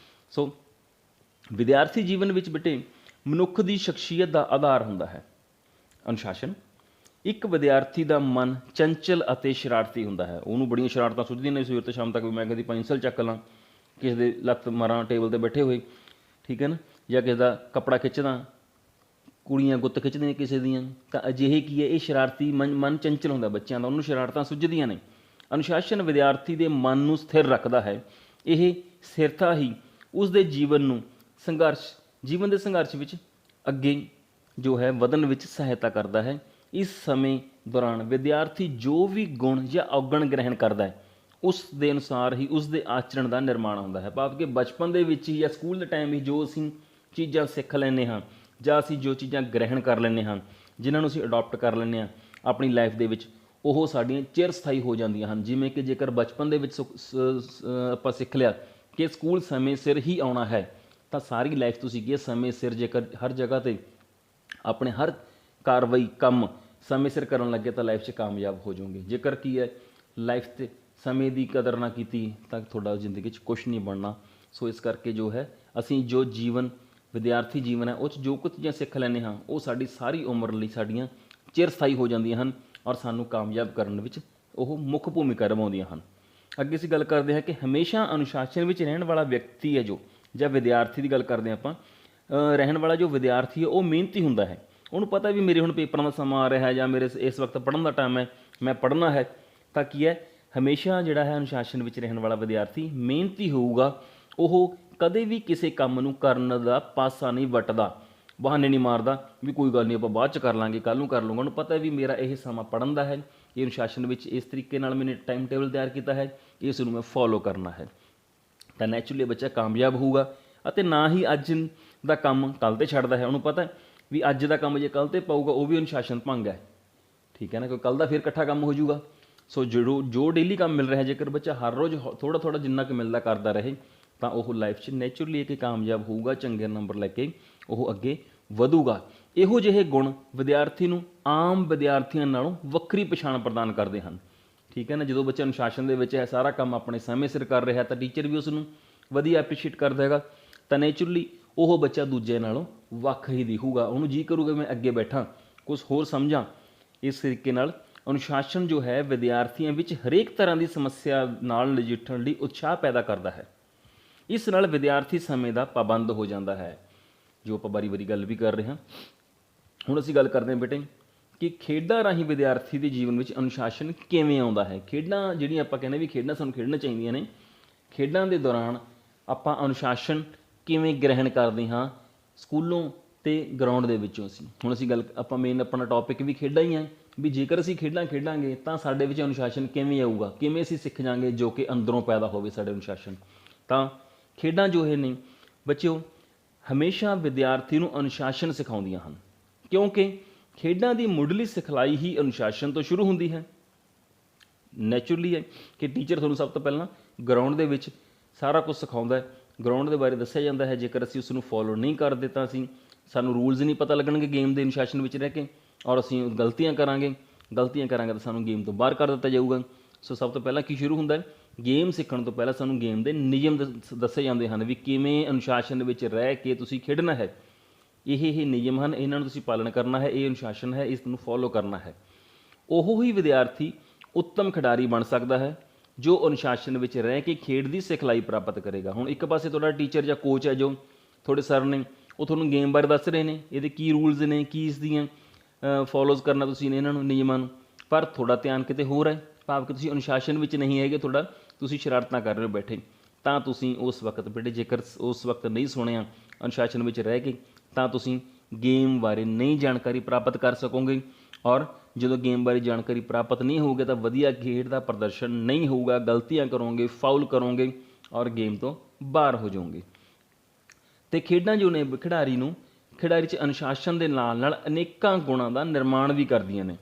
ਸੋ ਵਿਦਿਆਰਥੀ ਜੀਵਨ ਵਿੱਚ ਬੇਟੇ ਮਨੁੱਖ ਦੀ ਸ਼ਖਸੀਅਤ ਦਾ ਆਧਾਰ ਹੁੰਦਾ ਹੈ ਅਨੁਸ਼ਾਸਨ। ਇੱਕ ਵਿਦਿਆਰਥੀ ਦਾ ਮਨ ਚੰਚਲ ਅਤੇ ਸ਼ਰਾਰਤੀ ਹੁੰਦਾ ਹੈ। ਉਹਨੂੰ ਬੜੀਆਂ ਸ਼ਰਾਰਤਾਂ ਸੁੱਝਦੀਆਂ ਨੇ ਸਵੇਰ ਤੋਂ ਸ਼ਾਮ ਤੱਕ, ਵੀ ਮੈਂ ਕਦੀ ਪੈਨਸਲ ਚੱਕ ਲਾਂ, ਕਿਸੇ ਦੇ ਲੱਤ ਮਾਰਾਂ ਟੇਬਲ 'ਤੇ ਬੈਠੇ ਹੋਏ, ਠੀਕ ਹੈ ਨਾ, ਜਾਂ ਕਿਸੇ ਦਾ ਕੱਪੜਾ ਖਿੱਚਦਾ, ਕੁੜੀਆਂ ਗੁੱਤ ਖਿੱਚਦੀਆਂ ਕਿਸੇ ਦੀਆਂ। ਤਾਂ ਅਜਿਹੇ ਕੀ ਹੈ, ਇਹ ਸ਼ਰਾਰਤੀ ਮਨ ਚੰਚਲ ਹੁੰਦਾ ਬੱਚਿਆਂ ਦਾ, ਉਹਨੂੰ ਸ਼ਰਾਰਤਾਂ ਸੁੱਝਦੀਆਂ ਨੇ। ਅਨੁਸ਼ਾਸਨ ਵਿਦਿਆਰਥੀ ਦੇ ਮਨ ਨੂੰ ਸਥਿਰ ਰੱਖਦਾ ਹੈ। ਇਹ ਸਥਿਰਤਾ ਹੀ ਉਸ ਦੇ ਜੀਵਨ ਦੇ ਸੰਘਰਸ਼ ਵਿੱਚ ਅੱਗੇ ਜੋ ਹੈ ਵਧਣ ਵਿੱਚ ਸਹਾਇਤਾ ਕਰਦਾ ਹੈ। ਇਸ ਸਮੇਂ ਦੌਰਾਨ ਵਿਦਿਆਰਥੀ ਜੋ ਵੀ ਗੁਣ ਜਾਂ ਔਗਣ ਗ੍ਰਹਿਣ ਕਰਦਾ ਹੈ ਉਸ ਦੇ ਅਨੁਸਾਰ ਹੀ ਉਸ ਦੇ ਆਚਰਣ ਦਾ ਨਿਰਮਾਣ ਹੁੰਦਾ ਹੈ। ਭਾਵ ਕਿ ਬਚਪਨ ਦੇ ਵਿੱਚ ਹੀ ਜਾਂ ਸਕੂਲ ਦੇ ਟਾਈਮ ਹੀ ਜੋ ਅਸੀਂ ਚੀਜ਼ਾਂ ਸਿੱਖ ਲੈਂਦੇ ਹਾਂ ਜਾਂ ਅਸੀਂ ਜੋ ਚੀਜ਼ਾਂ ਗ੍ਰਹਿਣ ਕਰ ਲੈਂਦੇ ਹਾਂ, ਜਿਨ੍ਹਾਂ ਨੂੰ ਅਸੀਂ ਅਡੋਪਟ ਕਰ ਲੈਂਦੇ ਹਾਂ ਆਪਣੀ ਲਾਈਫ ਦੇ ਵਿੱਚ, ਉਹ ਸਾਡੀਆਂ ਚਿਰ ਸਥਾਈ ਹੋ ਜਾਂਦੀਆਂ ਹਨ। ਜਿਵੇਂ ਕਿ ਜੇਕਰ ਬਚਪਨ ਦੇ ਵਿੱਚ ਆਪਾਂ ਸਿੱਖ ਲਿਆ ਕਿ ਸਕੂਲ ਸਮੇਂ ਸਿਰ ਹੀ ਆਉਣਾ ਹੈ ਤਾਂ ਸਾਰੀ ਲਾਈਫ ਤੁਸੀਂ ਕੀ ਸਮੇਂ ਸਿਰ, ਜੇਕਰ ਹਰ ਜਗ੍ਹਾ 'ਤੇ ਆਪਣੇ ਹਰ ਕਾਰਵਾਈ, ਕੰਮ ਸਮੇਂ ਸਿਰ ਕਰਨ ਲੱਗੇ ਤਾਂ ਲਾਈਫ 'ਚ ਕਾਮਯਾਬ ਹੋ ਜਾਓਗੇ। ਜੇਕਰ ਕੀ ਹੈ ਲਾਈਫ 'ਤੇ ਸਮੇਂ ਦੀ ਕਦਰ ਨਾ ਕੀਤੀ ਤਾਂ ਤੁਹਾਡਾ ਜ਼ਿੰਦਗੀ 'ਚ ਕੁਛ ਨਹੀਂ ਬਣਨਾ। ਸੋ ਇਸ ਕਰਕੇ ਜੋ ਹੈ ਅਸੀਂ ਜੋ ਵਿਦਿਆਰਥੀ ਜੀਵਨ ਹੈ ਉਹ 'ਚ ਜੋ ਕੁਝ ਚੀਜ਼ਾਂ ਸਿੱਖ ਲੈਂਦੇ ਹਾਂ ਉਹ ਸਾਡੀ ਸਾਰੀ ਉਮਰ ਲਈ ਸਾਡੀਆਂ ਚਿਰ ਸਥਾਈ ਹੋ ਜਾਂਦੀਆਂ ਹਨ ਔਰ ਸਾਨੂੰ ਕਾਮਯਾਬ ਕਰਨ ਵਿੱਚ ਉਹ ਮੁੱਖ ਭੂਮਿਕਾ ਨਿਭਾਉਂਦੀਆਂ ਹਨ। ਅੱਗੇ ਅਸੀਂ ਗੱਲ ਕਰਦੇ ਹਾਂ ਕਿ ਹਮੇਸ਼ਾ ਅਨੁਸ਼ਾਸਨ ਵਿੱਚ ਰਹਿਣ ਵਾਲਾ ਵਿਅਕਤੀ ਹੈ ਜੋ, ਜਾਂ ਵਿਦਿਆਰਥੀ ਦੀ ਗੱਲ ਕਰਦੇ ਹਾਂ ਆਪਾਂ, ਰਹਿਣ ਵਾਲਾ ਜੋ ਵਿਦਿਆਰਥੀ ਹੈ ਉਹ ਮਿਹਨਤੀ ਹੁੰਦਾ ਹੈ। ਉਹਨੂੰ ਪਤਾ ਵੀ ਮੇਰੇ ਹੁਣ ਪੇਪਰਾਂ ਦਾ ਸਮਾਂ ਆ ਰਿਹਾ ਜਾਂ ਮੇਰੇ ਇਸ ਵਕਤ ਪੜ੍ਹਨ ਦਾ ਟਾਈਮ ਹੈ, ਮੈਂ ਪੜ੍ਹਨਾ ਹੈ। ਤਾਂ ਕੀ ਹੈ, ਹਮੇਸ਼ਾ ਜਿਹੜਾ ਹੈ ਅਨੁਸ਼ਾਸਨ ਵਿੱਚ ਰਹਿਣ ਵਾਲਾ ਵਿਦਿਆਰਥੀ ਮਿਹਨਤੀ ਹੋਊਗਾ। ਉਹ ਕਦੇ ਵੀ ਕਿਸੇ ਕੰਮ ਨੂੰ ਕਰਨ ਦਾ ਪਾਸਾ ਨਹੀਂ ਵੱਟਦਾ, ਬਹਾਨੇ ਨਹੀਂ ਮਾਰਦਾ ਵੀ ਕੋਈ ਗੱਲ ਨਹੀਂ ਆਪਾਂ ਬਾਅਦ 'ਚ ਕਰ ਲਾਂਗੇ, ਕੱਲ੍ਹ ਨੂੰ ਕਰ ਲੂੰਗਾ। ਉਹਨੂੰ ਪਤਾ ਵੀ ਮੇਰਾ ਇਹ ਸਮਾਂ ਪੜ੍ਹਨ ਦਾ ਹੈ, ਇਹ ਅਨੁਸ਼ਾਸਨ ਵਿੱਚ ਇਸ ਤਰੀਕੇ ਨਾਲ ਮੈਨੇ ਟਾਈਮ ਟੇਬਲ ਤਿਆਰ ਕੀਤਾ ਹੈ, ਇਸ ਨੂੰ ਮੈਂ ਫੋਲੋ ਕਰਨਾ ਹੈ। ਤਾਂ ਨੈਚੁਰਲੀ ਬੱਚਾ ਕਾਮਯਾਬ ਹੋਊਗਾ ਅਤੇ ਨਾ ਹੀ ਅੱਜ ਦਾ ਕੰਮ ਕੱਲ੍ਹ 'ਤੇ ਛੱਡਦਾ ਹੈ। ਉਹਨੂੰ ਪਤਾ ਵੀ ਅੱਜ ਦਾ ਕੰਮ ਜੇ ਕੱਲ੍ਹ 'ਤੇ ਪਾਊਗਾ ਉਹ ਵੀ ਅਨੁਸ਼ਾਸਨ ਭੰਗ ਹੈ, ਠੀਕ ਹੈ ਨਾ, ਕਿਉਂਕਿ ਕੱਲ੍ਹ ਦਾ ਫਿਰ ਇਕੱਠਾ ਕੰਮ ਹੋ ਜਾਊਗਾ। ਸੋ ਜੋ ਡੇਲੀ ਕੰਮ ਮਿਲ ਰਿਹਾ, ਜੇਕਰ ਬੱਚਾ ਹਰ ਰੋਜ਼ ਥੋੜ੍ਹਾ ਥੋੜ੍ਹਾ ਜਿੰਨਾ ਕੁ ਮਿਲਦਾ ਕਰਦਾ ਰਹੇ ਤਾਂ ਉਹ ਲਾਈਫ 'ਚ ਨੈਚੁਰਲੀ ਇੱਕ ਕਾਮਯਾਬ ਹੋਊਗਾ, ਚੰਗੇ ਨੰਬਰ ਲੈ ਕੇ ਉਹ ਅੱਗੇ ਵਧੂਗਾ। ਇਹੋ ਜਿਹੇ ਗੁਣ ਵਿਦਿਆਰਥੀ ਨੂੰ ਆਮ ਵਿਦਿਆਰਥੀਆਂ ਨਾਲੋਂ ਵੱਖਰੀ ਪਛਾਣ ਪ੍ਰਦਾਨ ਕਰਦੇ ਹਨ, ਠੀਕ ਹੈ ਨਾ। ਜਦੋਂ ਬੱਚਾ ਅਨੁਸ਼ਾਸਨ ਦੇ ਵਿੱਚ ਹੈ, ਸਾਰਾ ਕੰਮ ਆਪਣੇ ਸਮੇਂ ਸਿਰ ਕਰ ਰਿਹਾ ਤਾਂ ਟੀਚਰ ਵੀ ਉਸ ਨੂੰ ਵਧੀਆ ਐਪਰੀਸ਼ੀਏਟ ਕਰਦਾ ਹੈਗਾ। ਤਾਂ ਨੈਚੁਰਲੀ ਉਹ ਬੱਚਾ ਦੂਜੇ ਨਾਲੋਂ ਵੱਖ ਹੀ ਦਿਖੂਗਾ, ਉਹਨੂੰ ਜੀ ਕਰੂਗਾ ਮੈਂ ਅੱਗੇ ਬੈਠਾਂ, ਕੁਛ ਹੋਰ ਸਮਝਾਂ। ਇਸ ਤਰੀਕੇ ਨਾਲ ਅਨੁਸ਼ਾਸਨ ਜੋ ਹੈ ਵਿਦਿਆਰਥੀਆਂ ਵਿੱਚ ਹਰੇਕ ਤਰ੍ਹਾਂ ਦੀ ਸਮੱਸਿਆ ਨਾਲ ਨਜਿੱਠਣ ਲਈ ਉਤਸ਼ਾਹ ਪੈਦਾ ਕਰਦਾ ਹੈ। ਇਸ ਨਾਲ ਵਿਦਿਆਰਥੀ ਸਮੇਂ ਦਾ ਪਾਬੰਦ ਹੋ ਜਾਂਦਾ ਹੈ, ਜੋ ਆਪਾਂ ਵਾਰੀ ਗੱਲ ਵੀ ਕਰ ਰਹੇ ਹਾਂ। ਹੁਣ ਅਸੀਂ ਗੱਲ ਕਰਦੇ ਹਾਂ ਬੇਟੇ ਕਿ ਖੇਡਾਂ ਰਾਹੀਂ ਵਿਦਿਆਰਥੀ ਦੇ ਜੀਵਨ ਵਿੱਚ ਅਨੁਸ਼ਾਸਨ ਕਿਵੇਂ ਆਉਂਦਾ ਹੈ। ਖੇਡਾਂ ਜਿਹੜੀਆਂ ਆਪਾਂ ਕਹਿੰਦੇ ਵੀ ਖੇਡਾਂ ਸਾਨੂੰ ਖੇਡਣੀਆਂ ਚਾਹੀਦੀਆਂ ਨੇ, ਖੇਡਾਂ ਦੇ ਦੌਰਾਨ ਆਪਾਂ ਅਨੁਸ਼ਾਸਨ ਕਿਵੇਂ ਗ੍ਰਹਿਣ ਕਰਦੇ ਹਾਂ ਸਕੂਲੋਂ ਅਤੇ ਗਰਾਊਂਡ ਦੇ ਵਿੱਚੋਂ। ਹੁਣ ਅਸੀਂ ਗੱਲ, ਆਪਾਂ ਮੇਨ ਆਪਣਾ ਟੌਪਿਕ ਵੀ ਖੇਡਾਂ ਹੀ ਹੈ ਵੀ ਜੇਕਰ ਅਸੀਂ ਖੇਡਾਂ ਖੇਡਾਂਗੇ ਤਾਂ ਸਾਡੇ ਵਿੱਚ ਅਨੁਸ਼ਾਸਨ ਕਿਵੇਂ ਆਊਗਾ, ਕਿਵੇਂ ਅਸੀਂ ਸਿੱਖ ਜਾਵਾਂਗੇ ਜੋ ਕਿ ਅੰਦਰੋਂ ਪੈਦਾ ਹੋਵੇ ਸਾਡੇ ਅਨੁਸ਼ਾਸਨ। ਤਾਂ ਖੇਡਾਂ ਜੋ ਇਹ ਨੇ ਬੱਚਿਓ ਹਮੇਸ਼ਾ ਵਿਦਿਆਰਥੀ ਨੂੰ ਅਨੁਸ਼ਾਸਨ ਸਿਖਾਉਂਦੀਆਂ ਹਨ, ਕਿਉਂਕਿ ਖੇਡਾਂ ਦੀ ਮੁੱਢਲੀ ਸਿਖਲਾਈ ਹੀ ਅਨੁਸ਼ਾਸਨ ਤੋਂ ਸ਼ੁਰੂ ਹੁੰਦੀ ਹੈ। ਨੈਚੁਰਲੀ ਹੈ ਕਿ ਟੀਚਰ ਤੁਹਾਨੂੰ ਸਭ ਤੋਂ ਪਹਿਲਾਂ ਗਰਾਊਂਡ ਦੇ ਵਿੱਚ ਸਾਰਾ ਕੁਝ ਸਿਖਾਉਂਦਾ ਹੈ, ਗਰਾਊਂਡ ਦੇ ਬਾਰੇ ਦੱਸਿਆ ਜਾਂਦਾ ਹੈ। ਜੇਕਰ ਅਸੀਂ ਉਸ ਨੂੰ ਫੋਲੋ ਨਹੀਂ ਕਰਦੇ ਤਾਂ ਸਾਨੂੰ ਰੂਲਸ ਨਹੀਂ ਪਤਾ ਲੱਗਣਗੇ ਗੇਮ ਦੇ ਅਨੁਸ਼ਾਸਨ ਵਿੱਚ ਰਹਿ ਕੇ, ਔਰ ਅਸੀਂ ਗਲਤੀਆਂ ਕਰਾਂਗੇ ਗਲਤੀਆਂ ਕਰਾਂਗੇ ਤਾਂ ਸਾਨੂੰ ਗੇਮ ਤੋਂ ਬਾਹਰ ਕਰ ਦਿੱਤਾ ਜਾਊਗਾ। ਸੋ ਸਭ ਤੋਂ ਪਹਿਲਾਂ ਕੀ ਸ਼ੁਰੂ ਹੁੰਦਾ ਹੈ, ਗੇਮ ਸਿੱਖਣ ਤੋਂ ਪਹਿਲਾਂ ਸਾਨੂੰ ਗੇਮ ਦੇ ਨਿਯਮ ਦੱਸੇ ਜਾਂਦੇ ਹਨ ਵੀ ਕਿਵੇਂ ਅਨੁਸ਼ਾਸਨ ਵਿੱਚ ਰਹਿ ਕੇ ਤੁਸੀਂ ਖੇਡਣਾ ਹੈ। ਇਹ ਨਿਯਮ ਹਨ, ਇਹਨਾਂ ਨੂੰ ਤੁਸੀਂ ਪਾਲਣ ਕਰਨਾ ਹੈ, ਇਹ ਅਨੁਸ਼ਾਸਨ ਹੈ, ਇਸ ਨੂੰ ਫੋਲੋ ਕਰਨਾ ਹੈ। ਉਹ ਹੀ ਵਿਦਿਆਰਥੀ ਉੱਤਮ ਖਿਡਾਰੀ ਬਣ ਸਕਦਾ ਹੈ ਜੋ ਅਨੁਸ਼ਾਸਨ ਵਿੱਚ ਰਹਿ ਕੇ ਖੇਡ ਦੀ ਸਿਖਲਾਈ ਪ੍ਰਾਪਤ ਕਰੇਗਾ। ਹੁਣ ਇੱਕ ਪਾਸੇ ਤੁਹਾਡਾ ਟੀਚਰ ਜਾਂ ਕੋਚ ਹੈ, ਜੋ ਤੁਹਾਡੇ ਸਰ ਨੇ, ਉਹ ਤੁਹਾਨੂੰ ਗੇਮ ਬਾਰੇ ਦੱਸ ਰਹੇ ਨੇ, ਇਹਦੇ ਕੀ ਰੂਲਸ ਨੇ, ਕੀ ਇਸ ਦੀਆਂ ਫੋਲੋਜ਼ ਕਰਨਾ ਤੁਸੀਂ ਇਹਨਾਂ ਨੂੰ, ਨਿਯਮਾਂ ਨੂੰ, ਪਰ ਤੁਹਾਡਾ ਧਿਆਨ ਕਿਤੇ ਹੋਰ ਹੈ, ਭਾਵ ਕਿ ਤੁਸੀਂ ਅਨੁਸ਼ਾਸਨ ਵਿੱਚ ਨਹੀਂ ਹੈਗੇ, ਤੁਸੀਂ ਸ਼ਰਾਰਤਾਂ ਕਰ ਰਹੇ ਹੋ ਬੈਠੇ, ਤਾਂ ਤੁਸੀਂ ਉਸ ਵਕਤ ਬੇਟੇ ਜੇਕਰ ਉਸ ਵਕਤ ਨਹੀਂ ਸੁਣਿਆ ਅਨੁਸ਼ਾਸਨ ਵਿੱਚ ਰਹਿ ਕੇ, ਤਾਂ ਤੁਸੀਂ ਗੇਮ ਬਾਰੇ ਨਹੀਂ ਜਾਣਕਾਰੀ ਪ੍ਰਾਪਤ ਕਰ ਸਕੋਗੇ। ਔਰ ਜਦੋਂ ਗੇਮ ਬਾਰੇ ਜਾਣਕਾਰੀ ਪ੍ਰਾਪਤ ਨਹੀਂ ਹੋਊਗੀ ਤਾਂ ਵਧੀਆ ਖੇਡ ਦਾ ਪ੍ਰਦਰਸ਼ਨ ਨਹੀਂ ਹੋਊਗਾ, ਗਲਤੀਆਂ ਕਰੋਗੇ, ਫਾਉਲ ਕਰੋਗੇ ਔਰ ਗੇਮ ਤੋਂ ਬਾਹਰ ਹੋ ਜਾਓਗੇ। ਅਤੇ ਖੇਡਾਂ ਜੋ ਨੇ ਖਿਡਾਰੀ 'ਚ ਅਨੁਸ਼ਾਸਨ ਦੇ ਨਾਲ ਨਾਲ ਅਨੇਕਾਂ ਗੁਣਾਂ ਦਾ ਨਿਰਮਾਣ ਵੀ ਕਰਦੀਆਂ ਨੇ।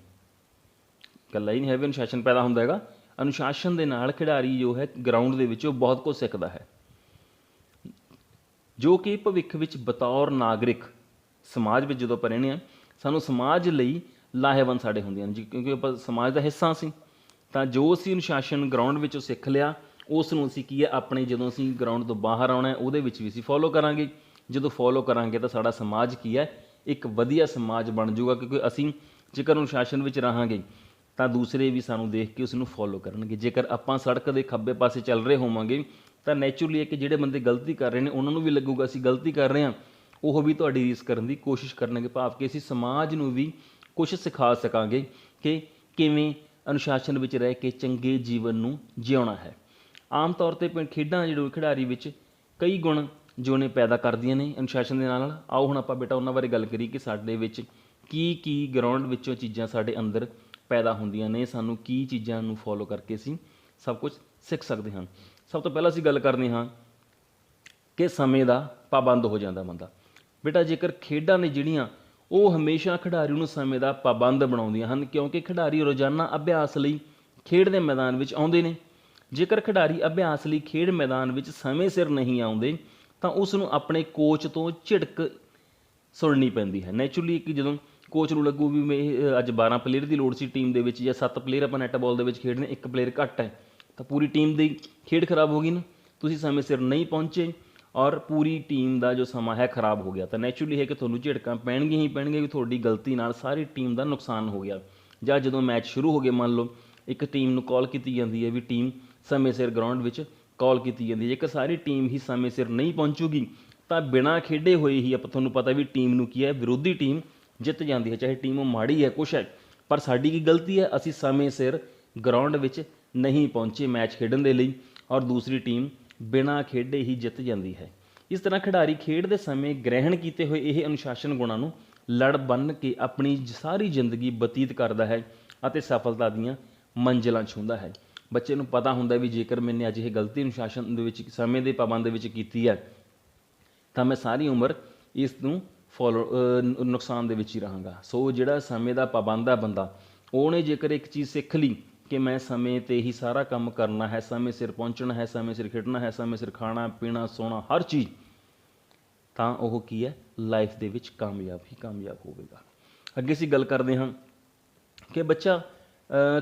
ਇਕੱਲਾ ਹੀ ਨਹੀਂ ਹੈ ਵੀ ਅਨੁਸ਼ਾਸਨ ਪੈਦਾ ਹੁੰਦਾ ਹੈਗਾ, ਅਨੁਸ਼ਾਸਨ ਦੇ ਨਾਲ ਖਿਡਾਰੀ ਜੋ ਹੈ ਗਰਾਊਂਡ ਦੇ ਵਿੱਚ ਉਹ ਬਹੁਤ ਕੁਝ ਸਿੱਖਦਾ ਹੈ, ਜੋ ਕਿ ਭਵਿੱਖ ਵਿੱਚ ਬਤੌਰ ਨਾਗਰਿਕ ਸਮਾਜ ਵਿੱਚ ਜਦੋਂ ਆਪਾਂ ਰਹਿੰਦੇ ਹਾਂ, ਸਾਨੂੰ ਸਮਾਜ ਲਈ ਲਾਹੇਵੰਦ ਸਾਡੇ ਹੁੰਦੇ ਹਨ ਜੀ, ਕਿਉਂਕਿ ਆਪਾਂ ਸਮਾਜ ਦਾ ਹਿੱਸਾ ਸੀ। ਤਾਂ ਜੋ ਅਸੀਂ ਅਨੁਸ਼ਾਸਨ ਗਰਾਊਂਡ ਵਿੱਚੋਂ ਸਿੱਖ ਲਿਆ, ਉਸ ਨੂੰ ਅਸੀਂ ਕੀ ਹੈ ਆਪਣੇ ਜਦੋਂ ਅਸੀਂ ਗਰਾਊਂਡ ਤੋਂ ਬਾਹਰ ਆਉਣਾ ਉਹਦੇ ਵਿੱਚ ਵੀ ਅਸੀਂ ਫੋਲੋ ਕਰਾਂਗੇ। ਜਦੋਂ ਫੋਲੋ ਕਰਾਂਗੇ ਤਾਂ ਸਾਡਾ ਸਮਾਜ ਕੀ ਹੈ, ਇੱਕ ਵਧੀਆ ਸਮਾਜ ਬਣ ਜਾਊਗਾ, ਕਿਉਂਕਿ ਅਸੀਂ ਜੇਕਰ ਅਨੁਸ਼ਾਸਨ ਵਿੱਚ ਰਹਾਂਗੇ ਤਾਂ ਦੂਸਰੇ ਵੀ ਸਾਨੂੰ ਦੇਖ ਕੇ ਉਸ ਨੂੰ ਫੋਲੋ ਕਰਨਗੇ। ਜੇਕਰ ਆਪਾਂ ਸੜਕ ਦੇ ਖੱਬੇ ਪਾਸੇ ਚੱਲ ਰਹੇ ਹੋਵਾਂਗੇ ਤਾਂ ਨੈਚੁਰਲੀ ਹੈ ਕਿ ਜਿਹੜੇ ਬੰਦੇ ਗਲਤੀ ਕਰ ਰਹੇ ਨੇ ਉਹਨਾਂ ਨੂੰ ਵੀ ਲੱਗੂਗਾ ਅਸੀਂ ਗਲਤੀ ਕਰ ਰਹੇ ਹਾਂ, ਉਹ ਵੀ ਤੁਹਾਡੀ ਰੀਸ ਕਰਨ ਦੀ ਕੋਸ਼ਿਸ਼ ਕਰਨਗੇ, ਭਾਵ ਕਿ ਅਸੀਂ ਸਮਾਜ ਨੂੰ ਵੀ ਕੁਛ ਸਿਖਾ ਸਕਾਂਗੇ ਕਿ ਕਿਵੇਂ ਅਨੁਸ਼ਾਸਨ ਵਿੱਚ ਰਹਿ ਕੇ ਚੰਗੇ ਜੀਵਨ ਨੂੰ ਜਿਉਣਾ ਹੈ। ਆਮ ਤੌਰ 'ਤੇ ਖੇਡਾਂ ਜਿਹੜੇ ਖਿਡਾਰੀ ਵਿੱਚ ਕਈ ਗੁਣ ਜੋ ਨੇ ਪੈਦਾ ਕਰਦੀਆਂ ਨੇ ਅਨੁਸ਼ਾਸਨ ਦੇ ਨਾਲ। ਆਓ ਹੁਣ ਆਪਾਂ ਬੇਟਾ ਉਹਨਾਂ ਬਾਰੇ ਗੱਲ ਕਰੀਏ ਕਿ ਸਾਡੇ ਵਿੱਚ ਕੀ ਗਰਾਊਂਡ ਵਿੱਚੋਂ ਚੀਜ਼ਾਂ ਸਾਡੇ ਅੰਦਰ ਪੈਦਾ ਹੁੰਦੀਆਂ ਨੇ, ਸਾਨੂੰ ਕੀ ਚੀਜ਼ਾਂ ਨੂੰ ਫੋਲੋ ਕਰਕੇ ਅਸੀਂ ਸਭ ਕੁਝ ਸਿੱਖ ਸਕਦੇ ਹਾਂ। ਸਭ ਤੋਂ ਪਹਿਲਾਂ ਅਸੀਂ ਗੱਲ ਕਰਦੇ ਹਾਂ ਕਿ ਸਮੇਂ ਦਾ ਪਾਬੰਦ ਹੋ ਜਾਂਦਾ ਬੰਦਾ। ਬੇਟਾ ਜੇਕਰ ਖੇਡਾਂ ਨੇ ਜਿਹੜੀਆਂ ਉਹ ਹਮੇਸ਼ਾ ਖਿਡਾਰੀ ਨੂੰ ਸਮੇਂ ਦਾ ਪਾਬੰਦ ਬਣਾਉਂਦੀਆਂ ਹਨ, ਕਿਉਂਕਿ ਖਿਡਾਰੀ ਰੋਜ਼ਾਨਾ ਅਭਿਆਸ ਲਈ ਖੇਡ ਦੇ ਮੈਦਾਨ ਵਿੱਚ ਆਉਂਦੇ ਨੇ। ਜੇਕਰ ਖਿਡਾਰੀ ਅਭਿਆਸ ਲਈ ਖੇਡ ਮੈਦਾਨ ਵਿੱਚ ਸਮੇਂ ਸਿਰ ਨਹੀਂ ਆਉਂਦੇ ਤਾਂ ਉਸ ਨੂੰ ਆਪਣੇ ਕੋਚ ਤੋਂ ਝਿੜਕ ਸੁਣਨੀ ਪੈਂਦੀ ਹੈ। ਨੈਚੁਰਲੀ ਕਿ ਜਦੋਂ ਕੋਚ ਨੂੰ ਲੱਗੂ ਵੀ ਮੈਂ ਅੱਜ 12 ਪਲੇਅਰ ਦੀ ਲੋੜ ਸੀ ਟੀਮ ਦੇ ਵਿੱਚ, ਜਾਂ 7 ਪਲੇਅਰ ਆਪਾਂ ਨੈੱਟਬਾਲ ਦੇ ਵਿੱਚ ਖੇਡਣੇ, 1 ਪਲੇਅਰ ਘੱਟ ਹੈ, ਤਾਂ ਪੂਰੀ ਟੀਮ ਦੀ ਖੇਡ ਖਰਾਬ ਹੋ ਗਈ ਨਾ। ਤੁਸੀਂ ਸਮੇਂ ਸਿਰ ਨਹੀਂ ਪਹੁੰਚੇ ਔਰ ਪੂਰੀ ਟੀਮ ਦਾ ਜੋ ਸਮਾਂ ਹੈ ਖਰਾਬ ਹੋ ਗਿਆ, ਤਾਂ ਨੈਚੁਰਲੀ ਹੈ ਕਿ ਤੁਹਾਨੂੰ ਝਿੜਕਾਂ ਪੈਣਗੀਆਂ ਹੀ ਪੈਣਗੀਆਂ ਵੀ ਤੁਹਾਡੀ ਗਲਤੀ ਨਾਲ ਸਾਰੀ ਟੀਮ ਦਾ ਨੁਕਸਾਨ ਹੋ ਗਿਆ। ਜਾਂ ਜਦੋਂ ਮੈਚ ਸ਼ੁਰੂ ਹੋ ਗਏ, ਮੰਨ ਲਓ ਇੱਕ ਟੀਮ ਨੂੰ ਕਾਲ ਕੀਤੀ ਜਾਂਦੀ ਹੈ ਵੀ ਟੀਮ ਸਮੇਂ ਸਿਰ ਗਰਾਊਂਡ ਵਿੱਚ ਕਾਲ ਕੀਤੀ ਜਾਂਦੀ ਹੈ, ਜੇਕਰ ਸਾਰੀ ਟੀਮ ਹੀ ਸਮੇਂ ਸਿਰ ਨਹੀਂ ਪਹੁੰਚੂਗੀ ਤਾਂ ਬਿਨਾਂ ਖੇਡੇ ਹੋਏ ਹੀ ਆਪਾਂ ਤੁਹਾਨੂੰ ਪਤਾ ਵੀ ਟੀਮ ਨੂੰ ਕੀ ਹੈ, ਵਿਰੋਧੀ ਟੀਮ ਜਿੱਤ ਜਾਂਦੀ ਹੈ, ਚਾਹੇ ਟੀਮ ਉਹ ਮਾੜੀ ਹੈ ਕੁਛ ਹੈ, ਪਰ ਸਾਡੀ ਕੀ ਗਲਤੀ ਹੈ, ਅਸੀਂ ਸਮੇਂ ਸਿਰ ਗਰਾਊਂਡ ਵਿੱਚ ਨਹੀਂ ਪਹੁੰਚੇ ਮੈਚ ਖੇਡਣ ਦੇ ਲਈ ਔਰ ਦੂਸਰੀ ਟੀਮ ਬਿਨਾਂ ਖੇਡੇ ਹੀ ਜਿੱਤ ਜਾਂਦੀ ਹੈ। ਇਸ ਤਰ੍ਹਾਂ ਖਿਡਾਰੀ ਖੇਡ ਦੇ ਸਮੇਂ ਗ੍ਰਹਿਣ ਕੀਤੇ ਹੋਏ ਇਹ ਅਨੁਸ਼ਾਸਨ ਗੁਣਾਂ ਨੂੰ ਲੜ ਬੰਨ੍ਹ ਕੇ ਆਪਣੀ ਸਾਰੀ ਜ਼ਿੰਦਗੀ ਬਤੀਤ ਕਰਦਾ ਹੈ ਅਤੇ ਸਫਲਤਾ ਦੀਆਂ ਮੰਜ਼ਿਲਾਂ ਛੂੰਹਦਾ ਹੈ। ਬੱਚੇ ਨੂੰ ਪਤਾ ਹੁੰਦਾ ਵੀ ਜੇਕਰ ਮੈਨੇ ਅੱਜ ਇਹ ਗਲਤੀ ਅਨੁਸ਼ਾਸਨ ਦੇ ਵਿੱਚ ਸਮੇਂ ਦੇ ਪਾਬੰਦ ਵਿੱਚ ਕੀਤੀ ਹੈ ਤਾਂ ਮੈਂ ਸਾਰੀ ਉਮਰ ਇਸ ਨੂੰ ਨੁਕਸਾਨ ਦੇ ਵਿੱਚ ਹੀ ਰਹਾਂਗਾ। ਸੋ ਜਿਹੜਾ ਸਮੇਂ ਦਾ ਪਾਬੰਦ ਹੈ ਬੰਦਾ, ਉਹਨੇ ਜੇਕਰ ਇੱਕ ਚੀਜ਼ ਸਿੱਖ ਲਈ ਕਿ ਮੈਂ ਸਮੇਂ 'ਤੇ ਹੀ ਸਾਰਾ ਕੰਮ ਕਰਨਾ ਹੈ, ਸਮੇਂ ਸਿਰ ਪਹੁੰਚਣਾ ਹੈ, ਸਮੇਂ ਸਿਰ ਖੇਡਣਾ ਹੈ, ਸਮੇਂ ਸਿਰ ਖਾਣਾ ਪੀਣਾ ਸੌਣਾ ਹਰ ਚੀਜ਼, ਤਾਂ ਉਹ ਕੀ ਹੈ ਲਾਈਫ ਦੇ ਵਿੱਚ ਕਾਮਯਾਬ ਹੋਵੇਗਾ। ਅੱਗੇ ਅਸੀਂ ਗੱਲ ਕਰਦੇ ਹਾਂ ਕਿ ਬੱਚਾ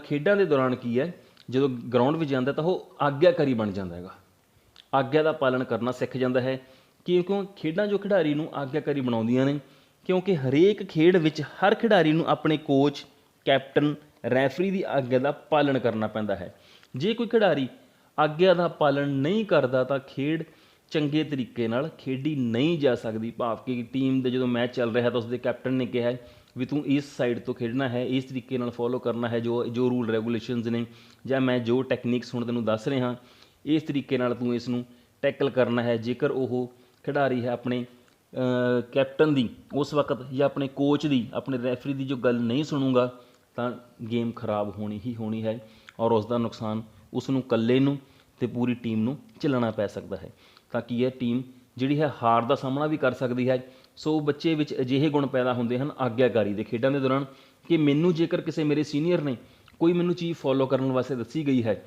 ਖੇਡਾਂ ਦੇ ਦੌਰਾਨ ਕੀ ਹੈ, ਜਦੋਂ ਗਰਾਊਂਡ ਵਿੱਚ ਜਾਂਦਾ ਤਾਂ ਉਹ ਆਗਿਆਕਾਰੀ ਬਣ ਜਾਂਦਾ ਹੈਗਾ, ਆਗਿਆ ਦਾ ਪਾਲਣ ਕਰਨਾ ਸਿੱਖ ਜਾਂਦਾ ਹੈ। ਕਿਉਂਕਿ ਖੇਡਾਂ ਜੋ ਖਿਡਾਰੀ ਨੂੰ ਆਗਿਆਕਾਰੀ ਬਣਾਉਂਦੀਆਂ ਨੇ, ਕਿਉਂਕਿ ਹਰੇਕ ਖੇਡ ਵਿੱਚ ਹਰ ਖਿਡਾਰੀ ਨੂੰ ਆਪਣੇ ਕੋਚ, ਕੈਪਟਨ, ਰੈਫਰੀ ਦੀ ਆਗਿਆ ਦਾ ਪਾਲਣ ਕਰਨਾ ਪੈਂਦਾ ਹੈ। ਜੇ ਕੋਈ ਖਿਡਾਰੀ ਆਗਿਆ ਦਾ ਪਾਲਣ ਨਹੀਂ ਕਰਦਾ ਤਾਂ ਖੇਡ ਚੰਗੇ ਤਰੀਕੇ ਨਾਲ ਖੇਡੀ ਨਹੀਂ ਜਾ ਸਕਦੀ, ਭਾਵ ਕਿ ਟੀਮ ਦੇ ਜਦੋਂ ਮੈਚ ਚੱਲ ਰਿਹਾ ਤਾਂ ਉਸਦੇ ਕੈਪਟਨ ਨੇ ਕਿਹਾ ਵੀ ਤੂੰ ਇਸ ਸਾਈਡ ਤੋਂ ਖੇਡਣਾ ਹੈ, ਇਸ ਤਰੀਕੇ ਨਾਲ ਫੋਲੋ ਕਰਨਾ ਹੈ ਜੋ ਰੂਲ ਰੈਗੂਲੇਸ਼ਨਸ ਨੇ, ਜਾਂ ਮੈਂ ਜੋ ਟੈਕਨੀਕਸ ਹੁਣ ਤੈਨੂੰ ਦੱਸ ਰਿਹਾ ਇਸ ਤਰੀਕੇ ਨਾਲ ਤੂੰ ਇਸ ਨੂੰ ਟੈਕਲ ਕਰਨਾ ਹੈ। ਜੇਕਰ ਉਹ ਖਿਡਾਰੀ ਹੈ ਆਪਣੇ ਕੈਪਟਨ ਦੀ ਉਸ ਵਕਤ ਜਾਂ ਆਪਣੇ ਕੋਚ ਦੀ, ਆਪਣੇ ਰੈਫਰੀ ਦੀ ਜੋ ਗੱਲ ਨਹੀਂ ਸੁਣੂਗਾ ਤਾਂ ਗੇਮ ਖਰਾਬ ਹੋਣੀ ਹੀ ਹੋਣੀ ਹੈ ਔਰ ਉਸ ਦਾ ਨੁਕਸਾਨ ਉਸ ਨੂੰ ਇਕੱਲੇ ਨੂੰ ਅਤੇ ਪੂਰੀ ਟੀਮ ਨੂੰ ਝੱਲਣਾ ਪੈ ਸਕਦਾ ਹੈ। ਤਾਂ ਕੀ ਹੈ, ਟੀਮ ਜਿਹੜੀ ਹੈ ਹਾਰ ਦਾ ਸਾਹਮਣਾ ਵੀ ਕਰ ਸਕਦੀ ਹੈ। ਸੋ ਬੱਚੇ ਵਿੱਚ ਅਜਿਹੇ ਗੁਣ ਪੈਦਾ ਹੁੰਦੇ ਹਨ ਆਗਿਆਕਾਰੀ ਦੇ ਖੇਡਾਂ ਦੇ ਦੌਰਾਨ ਕਿ ਮੈਨੂੰ ਜੇਕਰ ਕਿਸੇ ਮੇਰੇ ਸੀਨੀਅਰ ਨੇ ਕੋਈ ਮੈਨੂੰ ਚੀਜ਼ ਫੋਲੋ ਕਰਨ ਵਾਸਤੇ ਦੱਸੀ ਗਈ ਹੈ,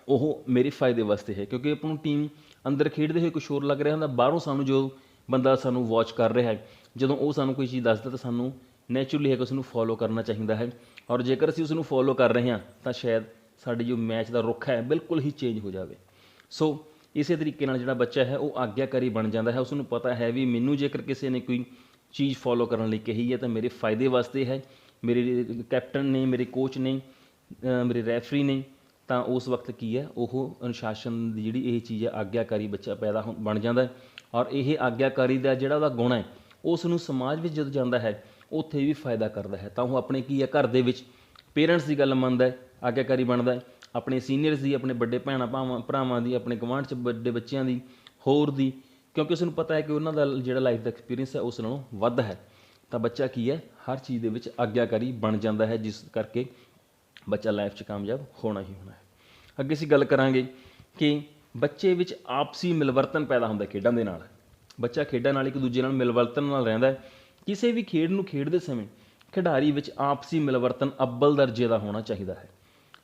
ਉਹ ਮੇਰੇ ਫਾਇਦੇ ਵਾਸਤੇ ਹੈ, ਕਿਉਂਕਿ ਆਪਾਂ ਨੂੰ ਟੀਮ ਅੰਦਰ ਖੇਡਦੇ ਹੋਏ ਕੁਛ ਹੋਰ ਲੱਗ ਰਿਹਾ ਹੁੰਦਾ, ਬਾਹਰੋਂ ਸਾਨੂੰ ਜੋ ਬੰਦਾ ਸਾਨੂੰ ਵਾਚ ਕਰ ਰਿਹਾ ਹੈ, ਜਦੋਂ ਉਹ ਸਾਨੂੰ ਕੋਈ ਚੀਜ਼ ਦੱਸਦਾ ਤਾਂ ਸਾਨੂੰ ਨੈਚੁਰਲੀ ਹੈ ਕਿ ਉਸ ਨੂੰ ਫੋਲੋ ਕਰਨਾ ਚਾਹੀਦਾ ਹੈ ਔਰ ਜੇਕਰ ਅਸੀਂ ਉਸ ਨੂੰ ਫੋਲੋ ਕਰ ਰਹੇ ਹਾਂ ਤਾਂ ਸ਼ਾਇਦ ਸਾਡੀ ਜੋ ਮੈਚ ਦਾ ਰੁੱਖ ਹੈ ਬਿਲਕੁਲ ਹੀ ਚੇਂਜ ਹੋ ਜਾਵੇ। ਸੋ ਇਸੇ ਤਰੀਕੇ ਨਾਲ ਜਿਹੜਾ ਬੱਚਾ ਹੈ ਉਹ ਆਗਿਆਕਾਰੀ ਬਣ ਜਾਂਦਾ ਹੈ। ਉਸ ਨੂੰ ਪਤਾ ਹੈ ਵੀ ਮੈਨੂੰ ਜੇਕਰ ਕਿਸੇ ਨੇ ਕੋਈ ਚੀਜ਼ ਫੋਲੋ ਕਰਨ ਲਈ ਕਹੀ ਹੈ ਤਾਂ ਮੇਰੇ ਫਾਇਦੇ ਵਾਸਤੇ ਹੈ, ਮੇਰੇ ਕੈਪਟਨ ਨੇ, ਮੇਰੇ ਕੋਚ ਨੇ, ਮੇਰੇ ਰੈਫਰੀ ਨੇ, ਤਾਂ ਉਸ ਵਕਤ ਕੀ ਹੈ ਉਹ ਅਨੁਸ਼ਾਸਨ ਦੀ ਜਿਹੜੀ ਇਹ ਚੀਜ਼ ਹੈ ਆਗਿਆਕਾਰੀ ਬੱਚਾ ਬਣ ਜਾਂਦਾ ਹੈ। ਔਰ ਇਹ ਆਗਿਆਕਾਰੀ ਦਾ ਜਿਹੜਾ ਉਹਦਾ ਗੁਣ ਹੈ ਉਸ ਨੂੰ ਸਮਾਜ ਵਿੱਚ ਜਦੋਂ ਜਾਂਦਾ ਹੈ ਉੱਥੇ ਵੀ ਫਾਇਦਾ ਕਰਦਾ ਹੈ। ਤਾਂ ਉਹ ਆਪਣੇ ਕੀ ਹੈ ਘਰ ਦੇ ਵਿੱਚ ਪੇਰੈਂਟਸ ਦੀ ਗੱਲ ਮੰਨਦਾ ਹੈ, ਆਗਿਆਕਾਰੀ ਬਣਦਾ ਹੈ, ਆਪਣੇ ਸੀਨੀਅਰਸ ਦੀ, ਆਪਣੇ ਵੱਡੇ ਭਰਾਵਾਂ ਦੀ, ਆਪਣੇ ਗੁਆਂਢ 'ਚ ਵੱਡੇ ਬੱਚਿਆਂ ਦੀ, ਹੋਰ ਦੀ, ਕਿਉਂਕਿ ਉਸ ਨੂੰ ਪਤਾ ਹੈ ਕਿ ਉਹਨਾਂ ਦਾ ਜਿਹੜਾ ਲਾਈਫ ਦਾ ਐਕਸਪੀਰੀਅੰਸ ਹੈ ਉਸ ਨਾਲੋਂ ਵੱਧ ਹੈ। ਤਾਂ ਬੱਚਾ ਕੀ ਹੈ ਹਰ ਚੀਜ਼ ਦੇ ਵਿੱਚ ਆਗਿਆਕਾਰੀ ਬਣ ਜਾਂਦਾ ਹੈ, ਜਿਸ ਕਰਕੇ ਬੱਚਾ ਲਾਈਫ 'ਚ ਕਾਮਯਾਬ ਹੋਣਾ ਹੀ ਹੋਣਾ ਹੈ। ਅੱਗੇ ਅਸੀਂ ਗੱਲ ਕਰਾਂਗੇ ਕਿ ਬੱਚੇ ਵਿੱਚ ਆਪਸੀ ਮਿਲਵਰਤਨ ਪੈਦਾ ਹੁੰਦਾ ਖੇਡਾਂ ਦੇ ਨਾਲ। ਬੱਚਾ ਖੇਡਾਂ ਨਾਲ ਇੱਕ ਦੂਜੇ ਨਾਲ ਮਿਲਵਰਤਨ ਨਾਲ ਰਹਿੰਦਾ ਹੈ। ਕਿਸੇ ਵੀ ਖੇਡ ਨੂੰ ਖੇਡਦੇ ਸਮੇਂ ਖਿਡਾਰੀ ਵਿੱਚ ਆਪਸੀ ਮਿਲਵਰਤਨ ਅੱਵਲ ਦਰਜੇ ਦਾ ਹੋਣਾ ਚਾਹੀਦਾ ਹੈ,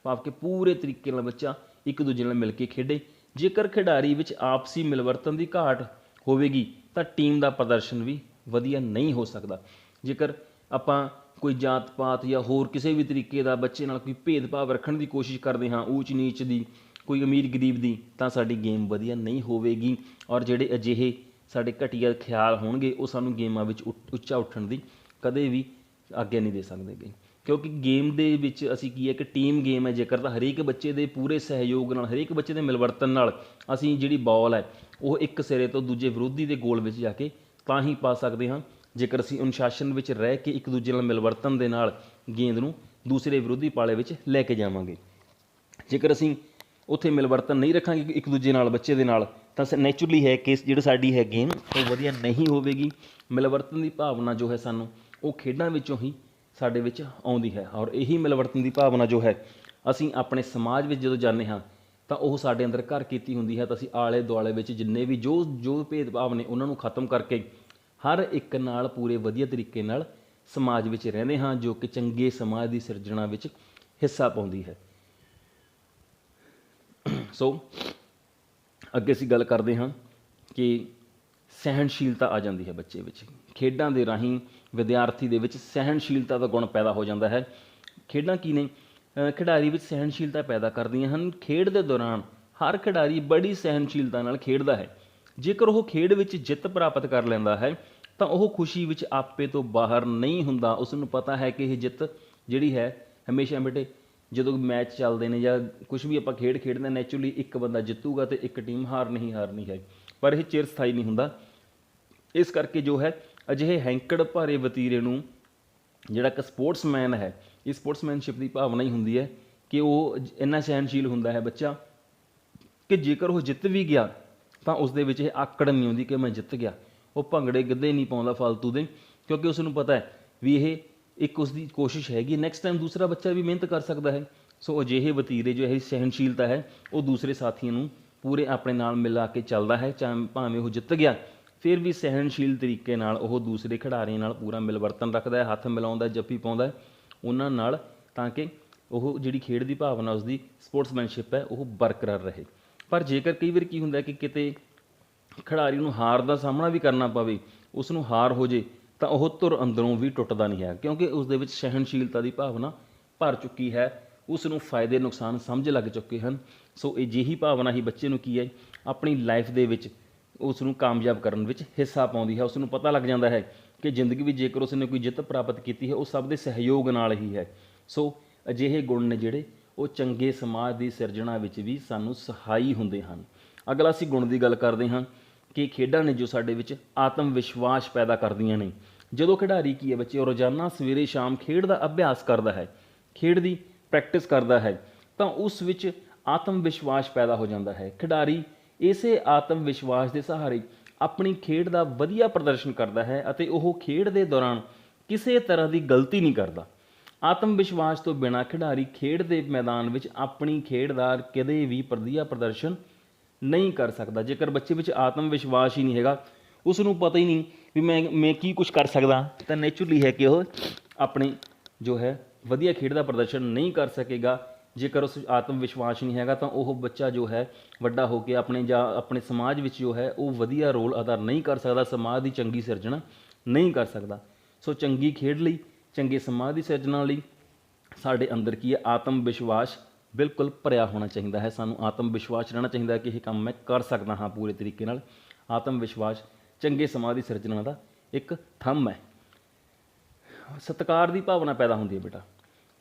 ਭਾਵ ਕਿ ਪੂਰੇ ਤਰੀਕੇ ਨਾਲ ਬੱਚਾ ਇੱਕ ਦੂਜੇ ਨਾਲ ਮਿਲ ਕੇ ਖੇਡੇ। ਜੇਕਰ ਖਿਡਾਰੀ ਵਿੱਚ ਆਪਸੀ ਮਿਲਵਰਤਨ ਦੀ ਘਾਟ ਹੋਵੇਗੀ ਤਾਂ ਟੀਮ ਦਾ ਪ੍ਰਦਰਸ਼ਨ ਵੀ ਵਧੀਆ ਨਹੀਂ ਹੋ ਸਕਦਾ। ਜੇਕਰ ਆਪਾਂ ਕੋਈ ਜਾਤ ਪਾਤ ਜਾਂ ਹੋਰ ਕਿਸੇ ਵੀ ਤਰੀਕੇ ਦਾ ਬੱਚੇ ਨਾਲ ਕੋਈ ਭੇਦਭਾਵ ਰੱਖਣ ਦੀ ਕੋਸ਼ਿਸ਼ ਕਰਦੇ ਹਾਂ, ਊਚ ਨੀਚ ਦੀ, ਕੋਈ ਅਮੀਰ ਗਰੀਬ ਦੀ, ਤਾਂ ਸਾਡੀ ਗੇਮ ਵਧੀਆ ਨਹੀਂ ਹੋਵੇਗੀ। ਔਰ ਜਿਹੜੇ ਅਜਿਹੇ ਸਾਡੇ ਘਟੀਆ ਖਿਆਲ ਹੋਣਗੇ ਉਹ ਸਾਨੂੰ ਗੇਮਾਂ ਵਿੱਚ ਉੱਚਾ ਉੱਠਣ ਦੀ ਕਦੇ ਵੀ ਆਗਿਆ ਨਹੀਂ ਦੇ ਸਕਦੇ ਗੇ। ਕਿਉਂਕਿ ਗੇਮ ਦੇ ਵਿੱਚ ਅਸੀਂ ਕੀ ਹੈ ਕਿ ਟੀਮ ਗੇਮ ਹੈ, ਜੇਕਰ ਤਾਂ ਹਰੇਕ ਬੱਚੇ ਦੇ ਪੂਰੇ ਸਹਿਯੋਗ ਨਾਲ, ਹਰੇਕ ਬੱਚੇ ਦੇ ਮਿਲਵਰਤਨ ਨਾਲ ਅਸੀਂ ਜਿਹੜੀ ਬਾਲ ਹੈ ਉਹ ਇੱਕ ਸਿਰੇ ਤੋਂ ਦੂਜੇ ਵਿਰੋਧੀ ਦੇ ਗੋਲ ਵਿੱਚ ਜਾ ਕੇ ਤਾਂ ਹੀ ਪਾ ਸਕਦੇ ਹਾਂ, ਜੇਕਰ ਅਸੀਂ ਅਨੁਸ਼ਾਸਨ ਵਿੱਚ ਰਹਿ ਕੇ ਇੱਕ ਦੂਜੇ ਨਾਲ ਮਿਲਵਰਤਨ ਦੇ ਨਾਲ ਗੇਂਦ ਨੂੰ ਦੂਸਰੇ ਵਿਰੋਧੀ ਪਾਲੇ ਵਿੱਚ ਲੈ ਕੇ ਜਾਵਾਂਗੇ। ਜੇਕਰ ਅਸੀਂ ਉੱਥੇ ਮਿਲਵਰਤਨ ਨਹੀਂ ਰੱਖਾਂਗੇ ਇੱਕ ਦੂਜੇ ਨਾਲ, ਬੱਚੇ ਦੇ ਨਾਲ, ਤਾਂ ਨੈਚੁਰਲੀ ਹੈ ਕਿ ਜਿਹੜੀ ਸਾਡੀ ਹੈ ਗੇਮ ਉਹ ਵਧੀਆ ਨਹੀਂ ਹੋਵੇਗੀ। ਮਿਲਵਰਤਨ ਦੀ ਭਾਵਨਾ ਜੋ ਹੈ ਸਾਨੂੰ ਉਹ ਖੇਡਾਂ ਵਿੱਚੋਂ ਹੀ ਸਾਡੇ ਵਿੱਚ ਆਉਂਦੀ ਹੈ। ਔਰ ਇਹੀ ਮਿਲਵਰਤਨ ਦੀ ਭਾਵਨਾ ਜੋ ਹੈ ਅਸੀਂ ਆਪਣੇ ਸਮਾਜ ਵਿੱਚ ਜਦੋਂ ਜਾਂਦੇ ਹਾਂ ਤਾਂ ਉਹ ਸਾਡੇ ਅੰਦਰ ਘਰ ਕੀਤੀ ਹੁੰਦੀ ਹੈ। ਤਾਂ ਅਸੀਂ ਆਲੇ ਦੁਆਲੇ ਵਿੱਚ ਜਿੰਨੇ ਵੀ ਜੋ ਭੇਦਭਾਵ ਨੇ ਉਹਨਾਂ ਨੂੰ ਖਤਮ ਕਰਕੇ ਹਰ ਇੱਕ ਨਾਲ ਪੂਰੇ ਵਧੀਆ ਤਰੀਕੇ ਨਾਲ ਸਮਾਜ ਵਿੱਚ ਰਹਿੰਦੇ ਹਾਂ, ਜੋ ਕਿ ਚੰਗੇ ਸਮਾਜ ਦੀ ਸਿਰਜਣਾ ਵਿੱਚ ਹਿੱਸਾ ਪਾਉਂਦੀ ਹੈ। ਸੋ ਅੱਗੇ ਅਸੀਂ ਗੱਲ ਕਰਦੇ ਹਾਂ ਕਿ ਸਹਿਣਸ਼ੀਲਤਾ ਆ ਜਾਂਦੀ ਹੈ ਬੱਚੇ ਵਿੱਚ। ਖੇਡਾਂ ਦੇ ਰਾਹੀਂ ਵਿਦਿਆਰਥੀ ਦੇ ਵਿੱਚ ਸਹਿਣਸ਼ੀਲਤਾ ਦਾ ਗੁਣ ਪੈਦਾ ਹੋ ਜਾਂਦਾ ਹੈ। ਖੇਡਾਂ ਕੀ ਨੇ? ਖਿਡਾਰੀ ਵਿੱਚ ਸਹਿਣਸ਼ੀਲਤਾ ਪੈਦਾ ਕਰਦੀਆਂ ਹਨ। ਖੇਡ ਦੇ ਦੌਰਾਨ ਹਰ ਖਿਡਾਰੀ ਬੜੀ ਸਹਿਣਸ਼ੀਲਤਾ ਨਾਲ ਖੇਡਦਾ ਹੈ। ਜੇਕਰ ਉਹ ਖੇਡ ਵਿੱਚ ਜਿੱਤ ਪ੍ਰਾਪਤ ਕਰ ਲੈਂਦਾ ਹੈ ਤਾਂ ਉਹ ਖੁਸ਼ੀ ਵਿੱਚ ਆਪੇ ਤੋਂ ਬਾਹਰ ਨਹੀਂ ਹੁੰਦਾ। ਉਸ ਨੂੰ ਪਤਾ ਹੈ ਕਿ ਇਹ ਜਿੱਤ ਜਿਹੜੀ ਹੈ ਹਮੇਸ਼ਾ ਬੇਟੇ ਜਦੋਂ ਮੈਚ ਚੱਲਦੇ ਨੇ ਜਾਂ ਕੁਛ ਵੀ ਆਪਾਂ ਖੇਡਦੇ ਨੈਚੁਰਲੀ ਇੱਕ ਬੰਦਾ ਜਿੱਤੂਗਾ ਅਤੇ ਇੱਕ ਟੀਮ ਹਾਰਨੀ ਹੈ, ਪਰ ਇਹ ਚਿਰ ਸਥਾਈ ਨਹੀਂ ਹੁੰਦਾ। ਇਸ ਕਰਕੇ ਜੋ ਹੈ ਅਜਿਹੇ ਹੈਂਕੜ ਭਾਰੇ ਵਤੀਰੇ ਨੂੰ ਜਿਹੜਾ ਇੱਕ ਸਪੋਰਟਸਮੈਨ ਹੈ, ਇਹ ਸਪੋਰਟਸਮੈਨਸ਼ਿਪ ਦੀ ਭਾਵਨਾ ਹੀ ਹੁੰਦੀ ਹੈ ਕਿ ਉਹ ਇੰਨਾ ਸਹਿਣਸ਼ੀਲ ਹੁੰਦਾ ਹੈ ਬੱਚਾ ਕਿ ਜੇਕਰ ਉਹ ਜਿੱਤ ਵੀ ਗਿਆ ਤਾਂ ਉਸ ਦੇ ਵਿੱਚ ਇਹ ਆਕੜ ਨਹੀਂ ਆਉਂਦੀ ਕਿ ਮੈਂ ਜਿੱਤ ਗਿਆ। ਉਹ ਭੰਗੜੇ ਗਿੱਧੇ ਨਹੀਂ ਪਾਉਂਦਾ ਫਾਲਤੂ ਦੇ, ਕਿਉਂਕਿ ਉਸ ਨੂੰ ਪਤਾ ਹੈ ਵੀ ਇਹ ਇੱਕ ਉਸ ਦੀ ਕੋਸ਼ਿਸ਼ ਹੈਗੀ, ਨੈਕਸਟ ਟਾਈਮ ਦੂਸਰਾ ਬੱਚਾ ਵੀ ਮਿਹਨਤ ਕਰ ਸਕਦਾ ਹੈ। ਸੋ ਅਜਿਹੇ ਵਤੀਰੇ ਜੋ ਇਹ ਸਹਿਣਸ਼ੀਲਤਾ ਹੈ ਉਹ ਦੂਸਰੇ ਸਾਥੀਆਂ ਨੂੰ ਪੂਰੇ ਆਪਣੇ ਨਾਲ ਮਿਲਾ ਕੇ ਚੱਲਦਾ ਹੈ। ਭਾਵੇਂ ਉਹ ਜਿੱਤ ਗਿਆ ਫਿਰ ਵੀ ਸਹਿਣਸ਼ੀਲ ਤਰੀਕੇ ਨਾਲ ਉਹ ਦੂਸਰੇ ਖਿਡਾਰੀਆਂ ਨਾਲ ਪੂਰਾ ਮਿਲਵਰਤਨ ਰੱਖਦਾ ਹੈ, ਹੱਥ ਮਿਲਾਉਂਦਾ, ਜੱਫੀ ਪਾਉਂਦਾ ਉਹਨਾਂ ਨਾਲ, ਤਾਂ ਕਿ ਉਹ ਜਿਹੜੀ ਖੇਡ ਦੀ ਭਾਵਨਾ ਉਸਦੀ ਸਪੋਰਟਸਮੈਨਸ਼ਿਪ ਹੈ ਉਹ ਬਰਕਰਾਰ ਰਹੇ। ਪਰ ਜੇਕਰ ਕਈ ਵਾਰ ਕੀ ਹੁੰਦਾ ਕਿ ਕਿਤੇ ਖਿਡਾਰੀ ਨੂੰ ਹਾਰ ਦਾ ਸਾਹਮਣਾ ਵੀ ਕਰਨਾ ਪਵੇ, ਉਸ ਨੂੰ ਹਾਰ ਹੋ ਜੇ, ਤਾਂ ਉਹ ਧੁਰ ਅੰਦਰੋਂ ਵੀ ਟੁੱਟਦਾ ਨਹੀਂ ਹੈ, ਕਿਉਂਕਿ ਉਸ ਦੇ ਵਿੱਚ ਸਹਿਣਸ਼ੀਲਤਾ ਦੀ ਭਾਵਨਾ ਭਰ ਚੁੱਕੀ ਹੈ। ਉਸ ਨੂੰ ਫਾਇਦੇ ਨੁਕਸਾਨ ਸਮਝ ਲੱਗ ਚੁੱਕੇ ਹਨ। ਸੋ ਅਜਿਹੀ ਭਾਵਨਾ ਹੀ ਬੱਚੇ ਨੂੰ ਕੀ ਹੈ ਆਪਣੀ ਲਾਈਫ ਦੇ ਵਿੱਚ ਉਸ ਨੂੰ ਕਾਮਯਾਬ ਕਰਨ ਵਿੱਚ ਹਿੱਸਾ ਪਾਉਂਦੀ ਹੈ। ਉਸ ਨੂੰ ਪਤਾ ਲੱਗ ਜਾਂਦਾ ਹੈ ਕਿ ਜ਼ਿੰਦਗੀ ਵਿੱਚ ਜੇਕਰ ਉਸ ਨੇ ਕੋਈ ਜਿੱਤ ਪ੍ਰਾਪਤ ਕੀਤੀ ਹੈ ਉਹ ਸਭ ਦੇ ਸਹਿਯੋਗ ਨਾਲ ਹੀ ਹੈ। ਸੋ ਅਜਿਹੇ ਗੁਣ ਨੇ ਜਿਹੜੇ ਉਹ ਚੰਗੇ ਸਮਾਜ ਦੀ ਸਿਰਜਣਾ ਵਿੱਚ ਵੀ ਸਾਨੂੰ ਸਹਾਈ ਹੁੰਦੇ ਹਨ। ਅਗਲਾ ਅਸੀਂ ਗੁਣ ਦੀ ਗੱਲ ਕਰਦੇ ਹਾਂ ਕਿ ਖੇਡਾਂ ਨੇ ਜੋ ਸਾਡੇ ਵਿੱਚ ਆਤਮ ਵਿਸ਼ਵਾਸ ਪੈਦਾ ਕਰਦੀਆਂ ਨੇ। ਜਦੋਂ ਖਿਡਾਰੀ ਕੀ ਹੈ ਬੱਚੇ ਉਹ ਰੋਜ਼ਾਨਾ ਸਵੇਰੇ ਸ਼ਾਮ ਖੇਡ ਦਾ ਅਭਿਆਸ ਕਰਦਾ ਹੈ, ਖੇਡ ਦੀ ਪ੍ਰੈਕਟਿਸ ਕਰਦਾ ਹੈ, ਤਾਂ ਉਸ ਵਿੱਚ ਆਤਮ ਵਿਸ਼ਵਾਸ ਪੈਦਾ ਹੋ ਜਾਂਦਾ ਹੈ। ਖਿਡਾਰੀ ਇਸੇ ਆਤਮ ਵਿਸ਼ਵਾਸ ਦੇ ਸਹਾਰੇ ਆਪਣੀ ਖੇਡ ਦਾ ਵਧੀਆ ਪ੍ਰਦਰਸ਼ਨ ਕਰਦਾ ਹੈ ਅਤੇ ਉਹ ਖੇਡ ਦੇ ਦੌਰਾਨ ਕਿਸੇ ਤਰ੍ਹਾਂ ਦੀ ਗਲਤੀ ਨਹੀਂ ਕਰਦਾ। ਆਤਮ ਵਿਸ਼ਵਾਸ ਤੋਂ ਬਿਨਾਂ ਖਿਡਾਰੀ ਖੇਡ ਦੇ ਮੈਦਾਨ ਵਿੱਚ ਆਪਣੀ ਖੇਡ ਦਾ ਕਦੇ ਵੀ ਵਧੀਆ ਪ੍ਰਦਰਸ਼ਨ ਨਹੀਂ ਕਰ ਸਕਦਾ। ਜੇਕਰ ਬੱਚੇ ਵਿੱਚ ਆਤਮ ਵਿਸ਼ਵਾਸ ਹੀ ਨਹੀਂ ਹੈਗਾ, ਉਸ ਨੂੰ ਪਤਾ ਹੀ ਨਹੀਂ ਵੀ ਮੈਂ ਕੀ ਕੁਛ ਕਰ ਸਕਦਾ, ਤਾਂ ਨੈਚੁਰਲੀ ਹੈ ਕਿ ਉਹ ਆਪਣੀ ਜੋ ਹੈ ਵਧੀਆ ਖੇਡ ਦਾ ਪ੍ਰਦਰਸ਼ਨ ਨਹੀਂ ਕਰ ਸਕੇਗਾ। ਜੇਕਰ ਉਸ ਆਤਮ ਵਿਸ਼ਵਾਸ ਨਹੀਂ ਹੈਗਾ ਤਾਂ ਉਹ ਬੱਚਾ ਜੋ ਹੈ ਵੱਡਾ ਹੋ ਕੇ ਆਪਣੇ ਸਮਾਜ ਵਿੱਚ ਜੋ ਹੈ ਉਹ ਵਧੀਆ ਰੋਲ ਅਦਾ ਨਹੀਂ ਕਰ ਸਕਦਾ, ਸਮਾਜ ਦੀ ਚੰਗੀ ਸਿਰਜਣਾ ਨਹੀਂ ਕਰ ਸਕਦਾ। ਸੋ ਚੰਗੀ ਖੇਡ ਲਈ, ਚੰਗੇ ਸਮਾਜ ਦੀ ਸਿਰਜਣਾ ਲਈ ਸਾਡੇ ਅੰਦਰ ਕੀ ਹੈ, ਆਤਮ ਵਿਸ਼ਵਾਸ ਬਿਲਕੁਲ ਭਰਿਆ ਹੋਣਾ ਚਾਹੀਦਾ ਹੈ। ਸਾਨੂੰ ਆਤਮ ਵਿਸ਼ਵਾਸ ਰਹਿਣਾ ਚਾਹੀਦਾ ਹੈ ਕਿ ਇਹ ਕੰਮ ਮੈਂ ਕਰ ਸਕਦਾ ਹਾਂ ਪੂਰੇ ਤਰੀਕੇ ਨਾਲ। ਆਤਮ ਵਿਸ਼ਵਾਸ ਚੰਗੇ ਸਮਾਜ ਦੀ ਸਿਰਜਣਾ ਦਾ ਇੱਕ ਥੰਮ ਹੈ। ਸਤਿਕਾਰ ਦੀ ਭਾਵਨਾ ਪੈਦਾ ਹੁੰਦੀ ਹੈ ਬੇਟਾ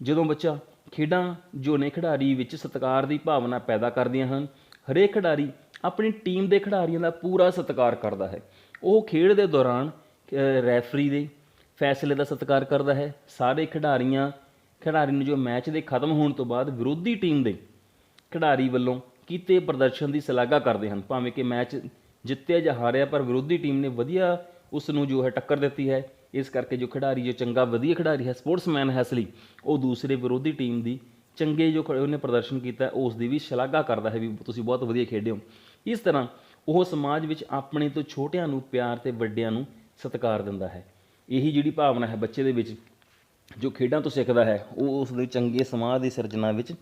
ਜਦੋਂ ਬੱਚਾ ਖੇਡਾਂ ਜੋ ਨੇ ਖਿਡਾਰੀ ਵਿੱਚ ਸਤਿਕਾਰ ਦੀ ਭਾਵਨਾ ਪੈਦਾ ਕਰਦੀਆਂ ਹਨ। ਹਰੇਕ ਖਿਡਾਰੀ ਆਪਣੀ ਟੀਮ ਦੇ ਖਿਡਾਰੀਆਂ ਦਾ ਪੂਰਾ ਸਤਿਕਾਰ ਕਰਦਾ ਹੈ। ਉਹ ਖੇਡ ਦੇ ਦੌਰਾਨ ਰੈਫਰੀ ਦੇ ਫੈਸਲੇ ਦਾ ਸਤਿਕਾਰ ਕਰਦਾ ਹੈ। ਸਾਰੇ ਖਿਡਾਰੀ ਨੂੰ ਜੋ ਮੈਚ ਦੇ ਖਤਮ ਹੋਣ ਤੋਂ ਬਾਅਦ ਵਿਰੋਧੀ ਟੀਮ ਦੇ ਖਿਡਾਰੀ ਵੱਲੋਂ ਕੀਤੇ ਪ੍ਰਦਰਸ਼ਨ ਦੀ ਸ਼ਲਾਘਾ ਕਰਦੇ ਹਨ। ਭਾਵੇਂ ਕਿ ਮੈਚ ਜਿੱਤਿਆ ਜਾਂ ਹਾਰਿਆ, ਪਰ ਵਿਰੋਧੀ ਟੀਮ ਨੇ ਵਧੀਆ ਉਸ ਨੂੰ ਜੋ ਹੈ ਟੱਕਰ ਦਿੱਤੀ ਹੈ। ਇਸ ਕਰਕੇ ਜੋ ਖਿਡਾਰੀ ਜੋ ਚੰਗਾ ਵਧੀਆ ਖਿਡਾਰੀ ਹੈ, ਸਪੋਰਟਸਮੈਨ ਹੈ, ਇਸ ਲਈ ਉਹ ਦੂਸਰੇ ਵਿਰੋਧੀ ਟੀਮ ਦੀ ਚੰਗੇ ਜੋ ਉਹਨੇ ਪ੍ਰਦਰਸ਼ਨ ਕੀਤਾ ਉਸ ਦੀ ਵੀ ਸ਼ਲਾਘਾ ਕਰਦਾ ਹੈ ਵੀ ਤੁਸੀਂ ਬਹੁਤ ਵਧੀਆ ਖੇਡੇ ਹੋ। ਇਸ ਤਰ੍ਹਾਂ ਉਹ ਸਮਾਜ ਵਿੱਚ ਆਪਣੇ ਤੋਂ ਛੋਟਿਆਂ ਨੂੰ ਪਿਆਰ ਅਤੇ ਵੱਡਿਆਂ ਨੂੰ ਸਤਿਕਾਰ ਦਿੰਦਾ ਹੈ। ਇਹੀ ਜਿਹੜੀ ਭਾਵਨਾ ਹੈ ਬੱਚੇ ਦੇ ਵਿੱਚ ਜੋ ਖੇਡਾਂ ਤੋਂ ਸਿੱਖਦਾ ਹੈ, ਉਹ ਉਸ ਦੇ ਚੰਗੇ ਸਮਾਜ ਦੀ ਸਿਰਜਣਾ ਵਿੱਚ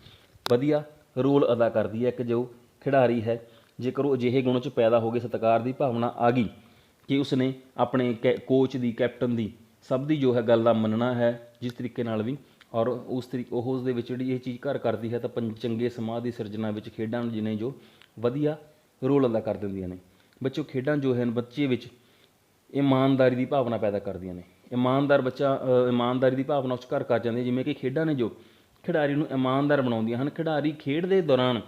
ਵਧੀਆ ਰੋਲ ਅਦਾ ਕਰਦੀ ਹੈ। ਇੱਕ ਜੋ ਖਿਡਾਰੀ ਹੈ, ਜੇਕਰ ਉਹ ਅਜਿਹੇ ਗੁਣ 'ਚ ਪੈਦਾ ਹੋ ਗਏ, ਸਤਿਕਾਰ ਦੀ ਭਾਵਨਾ ਆ ਗਈ ਕਿ ਉਸਨੇ ਆਪਣੇ ਕੋਚ ਦੀ, ਕੈਪਟਨ ਦੀ, ਸਭ ਦੀ ਜੋ ਹੈ ਗੱਲ ਦਾ ਮੰਨਣਾ ਹੈ ਜਿਸ ਤਰੀਕੇ ਨਾਲ ਵੀ, ਔਰ ਉਹ ਉਸ ਦੇ ਵਿੱਚ ਜਿਹੜੀ ਇਹ ਚੀਜ਼ ਘਰ ਕਰਦੀ ਹੈ, ਤਾਂ ਚੰਗੇ ਸਮਾਜ ਦੀ ਸਿਰਜਣਾ ਵਿੱਚ ਖੇਡਾਂ ਜਿਹਨੇ ਜੋ ਵਧੀਆ ਰੋਲ ਅਦਾ ਕਰ ਦਿੰਦੀਆਂ ਨੇ। ਬੱਚੋ ਖੇਡਾਂ ਜੋ ਹਨ ਬੱਚੇ ਵਿੱਚ ਇਮਾਨਦਾਰੀ ਦੀ ਭਾਵਨਾ ਪੈਦਾ ਕਰਦੀਆਂ ਨੇ। ਇਮਾਨਦਾਰੀ ਦੀ ਭਾਵਨਾ ਉਸ ਘਰ ਕਰ ਜਾਂਦੀ ਹੈ, ਜਿਵੇਂ ਕਿ ਖੇਡਾਂ ਨੇ ਜੋ ਖਿਡਾਰੀ ਨੂੰ ਇਮਾਨਦਾਰ ਬਣਾਉਂਦੀਆਂ ਹਨ। ਖਿਡਾਰੀ ਖੇਡ ਦੇ ਦੌਰਾਨ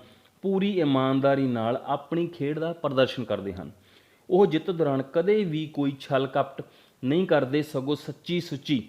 ਪੂਰੀ ਇਮਾਨਦਾਰੀ ਨਾਲ ਆਪਣੀ ਖੇਡ ਦਾ ਪ੍ਰਦਰਸ਼ਨ ਕਰਦੇ ਹਨ। ਉਹ ਜਿੱਤ ਦੌਰਾਨ ਕਦੇ ਵੀ ਕੋਈ ਛਲ ਕਪਟ ਨਹੀਂ ਕਰਦੇ, ਸਗੋਂ ਸੱਚੀ ਸੁੱਚੀ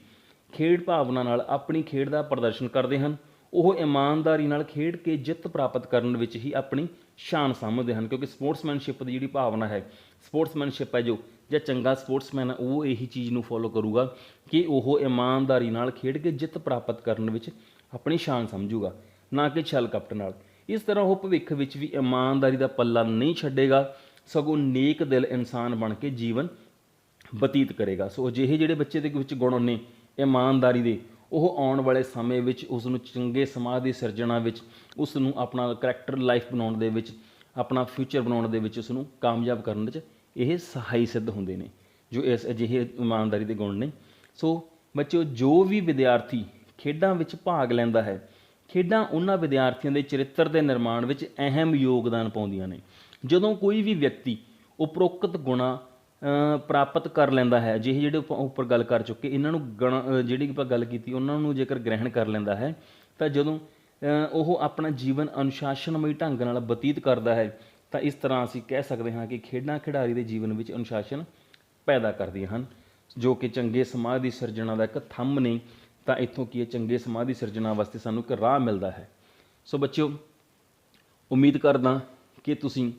ਖੇਡ ਭਾਵਨਾ ਨਾਲ ਆਪਣੀ ਖੇਡ ਦਾ ਪ੍ਰਦਰਸ਼ਨ ਕਰਦੇ ਹਨ। ਉਹ ਇਮਾਨਦਾਰੀ ਨਾਲ ਖੇਡ ਕੇ ਜਿੱਤ ਪ੍ਰਾਪਤ ਕਰਨ ਵਿੱਚ ਹੀ ਆਪਣੀ ਸ਼ਾਨ ਸਮਝਦੇ ਹਨ, ਕਿਉਂਕਿ ਸਪੋਰਟਸਮੈਨਸ਼ਿਪ ਦੀ ਜਿਹੜੀ ਭਾਵਨਾ ਹੈ, ਸਪੋਰਟਸਮੈਨਸ਼ਿਪ ਹੈ ਜੋ ਜਾਂ ਚੰਗਾ ਸਪੋਰਟਸਮੈਨ ਹੈ, ਉਹ ਇਹੀ ਚੀਜ਼ ਨੂੰ ਫੋਲੋ ਕਰੂਗਾ ਕਿ ਉਹ ਇਮਾਨਦਾਰੀ ਨਾਲ ਖੇਡ ਕੇ ਜਿੱਤ ਪ੍ਰਾਪਤ ਕਰਨ ਵਿੱਚ ਆਪਣੀ ਸ਼ਾਨ ਸਮਝੂਗਾ, ਨਾ ਕਿ ਛਲ ਕਪਟ ਨਾਲ। ਇਸ ਤਰ੍ਹਾਂ ਉਹ ਭਵਿੱਖ ਵਿੱਚ ਵੀ ਇਮਾਨਦਾਰੀ ਦਾ ਪੱਲਾ ਨਹੀਂ ਛੱਡੇਗਾ, ਸਗੋਂ ਨੇਕ ਦਿਲ ਇਨਸਾਨ ਬਣ ਕੇ ਜੀਵਨ ਬਤੀਤ ਕਰੇਗਾ। ਸੋ ਅਜਿਹੇ ਜਿਹੜੇ ਬੱਚੇ ਦੇ ਵਿੱਚ ਗੁਣ ਨੇ ਇਮਾਨਦਾਰੀ ਦੇ, ਉਹ ਆਉਣ ਵਾਲੇ ਸਮੇਂ ਵਿੱਚ ਉਸ ਨੂੰ ਚੰਗੇ ਸਮਾਜ ਦੀ ਸਿਰਜਣਾ ਵਿੱਚ, ਉਸ ਨੂੰ ਆਪਣਾ ਕਰੈਕਟਰ ਲਾਈਫ ਬਣਾਉਣ ਦੇ ਵਿੱਚ, ਆਪਣਾ ਫਿਊਚਰ ਬਣਾਉਣ ਦੇ ਵਿੱਚ ਉਸ ਨੂੰ ਕਾਮਯਾਬ ਕਰਨ ਵਿੱਚ ਇਹ ਸਹਾਈ ਸਿੱਧ ਹੁੰਦੇ ਨੇ ਜੋ ਇਸ ਅਜਿਹੇ ਇਮਾਨਦਾਰੀ ਦੇ ਗੁਣ ਨੇ। ਸੋ ਬੱਚਿਓ, ਜੋ ਵੀ ਵਿਦਿਆਰਥੀ ਖੇਡਾਂ ਵਿੱਚ ਭਾਗ ਲੈਂਦਾ ਹੈ, ਖੇਡਾਂ ਉਹਨਾਂ ਵਿਦਿਆਰਥੀਆਂ ਦੇ ਚਰਿੱਤਰ ਦੇ ਨਿਰਮਾਣ ਵਿੱਚ ਅਹਿਮ ਯੋਗਦਾਨ ਪਾਉਂਦੀਆਂ ਨੇ। ਜਦੋਂ ਕੋਈ ਵੀ ਵਿਅਕਤੀ ਉਪਰੋਕਤ ਗੁਣਾਂ ਪ੍ਰਾਪਤ ਕਰ ਲੈਂਦਾ ਹੈ, ਜਿਹੇ ਜਿਹੜੇ ਆਪਾਂ ਉੱਪਰ ਗੱਲ ਕਰ ਚੁੱਕੇ, ਇਹਨਾਂ ਨੂੰ ਜਿਹੜੀ ਆਪਾਂ ਗੱਲ ਕੀਤੀ ਉਹਨਾਂ ਨੂੰ ਜੇਕਰ ਗ੍ਰਹਿਣ ਕਰ ਲੈਂਦਾ ਹੈ, ਤਾਂ ਜਦੋਂ ਉਹ ਆਪਣਾ ਜੀਵਨ ਅਨੁਸ਼ਾਸਨਮਈ ਢੰਗ ਨਾਲ ਬਤੀਤ ਕਰਦਾ ਹੈ, ਤਾਂ ਇਸ ਤਰ੍ਹਾਂ ਅਸੀਂ ਕਹਿ ਸਕਦੇ ਹਾਂ ਕਿ ਖੇਡਾਂ ਖਿਡਾਰੀ ਦੇ ਜੀਵਨ ਵਿੱਚ ਅਨੁਸ਼ਾਸਨ ਪੈਦਾ ਕਰਦੀਆਂ ਹਨ, ਜੋ ਕਿ ਚੰਗੇ ਸਮਾਜ ਦੀ ਸਿਰਜਣਾ ਦਾ ਇੱਕ ਥੰਮ ਨੇ। ਤਾਂ ਇੱਥੋਂ ਕੀ ਹੈ, ਚੰਗੇ ਸਮਾਜ ਦੀ ਸਿਰਜਣਾ ਵਾਸਤੇ ਸਾਨੂੰ ਇੱਕ ਰਾਹ ਮਿਲਦਾ ਹੈ। ਸੋ ਬੱਚਿਓ, ਉਮੀਦ ਕਰਦਾ ਕਿ ਤੁਸੀਂ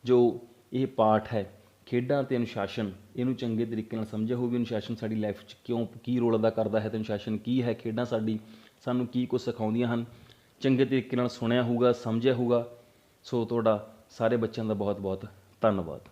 ਜੋ ਇਹ ਪਾਠ ਹੈ ਖੇਡਾਂ ਅਤੇ ਅਨੁਸ਼ਾਸਨ, ਇਹਨੂੰ ਚੰਗੇ ਤਰੀਕੇ ਨਾਲ ਸਮਝਿਆ ਹੋਵੇ। ਅਨੁਸ਼ਾਸਨ ਸਾਡੀ ਲਾਈਫ 'ਚ ਕੀ ਰੋਲ ਅਦਾ ਕਰਦਾ ਹੈ, ਅਤੇ ਅਨੁਸ਼ਾਸਨ ਕੀ ਹੈ, ਖੇਡਾਂ ਸਾਨੂੰ ਕੀ ਕੁਝ ਸਿਖਾਉਂਦੀਆਂ ਹਨ, ਚੰਗੇ ਤਰੀਕੇ ਨਾਲ ਸੁਣਿਆ ਹੋਊਗਾ, ਸਮਝਿਆ ਹੋਊਗਾ। ਸੋ ਤੁਹਾਡਾ ਸਾਰੇ ਬੱਚਿਆਂ ਦਾ ਬਹੁਤ ਬਹੁਤ ਧੰਨਵਾਦ।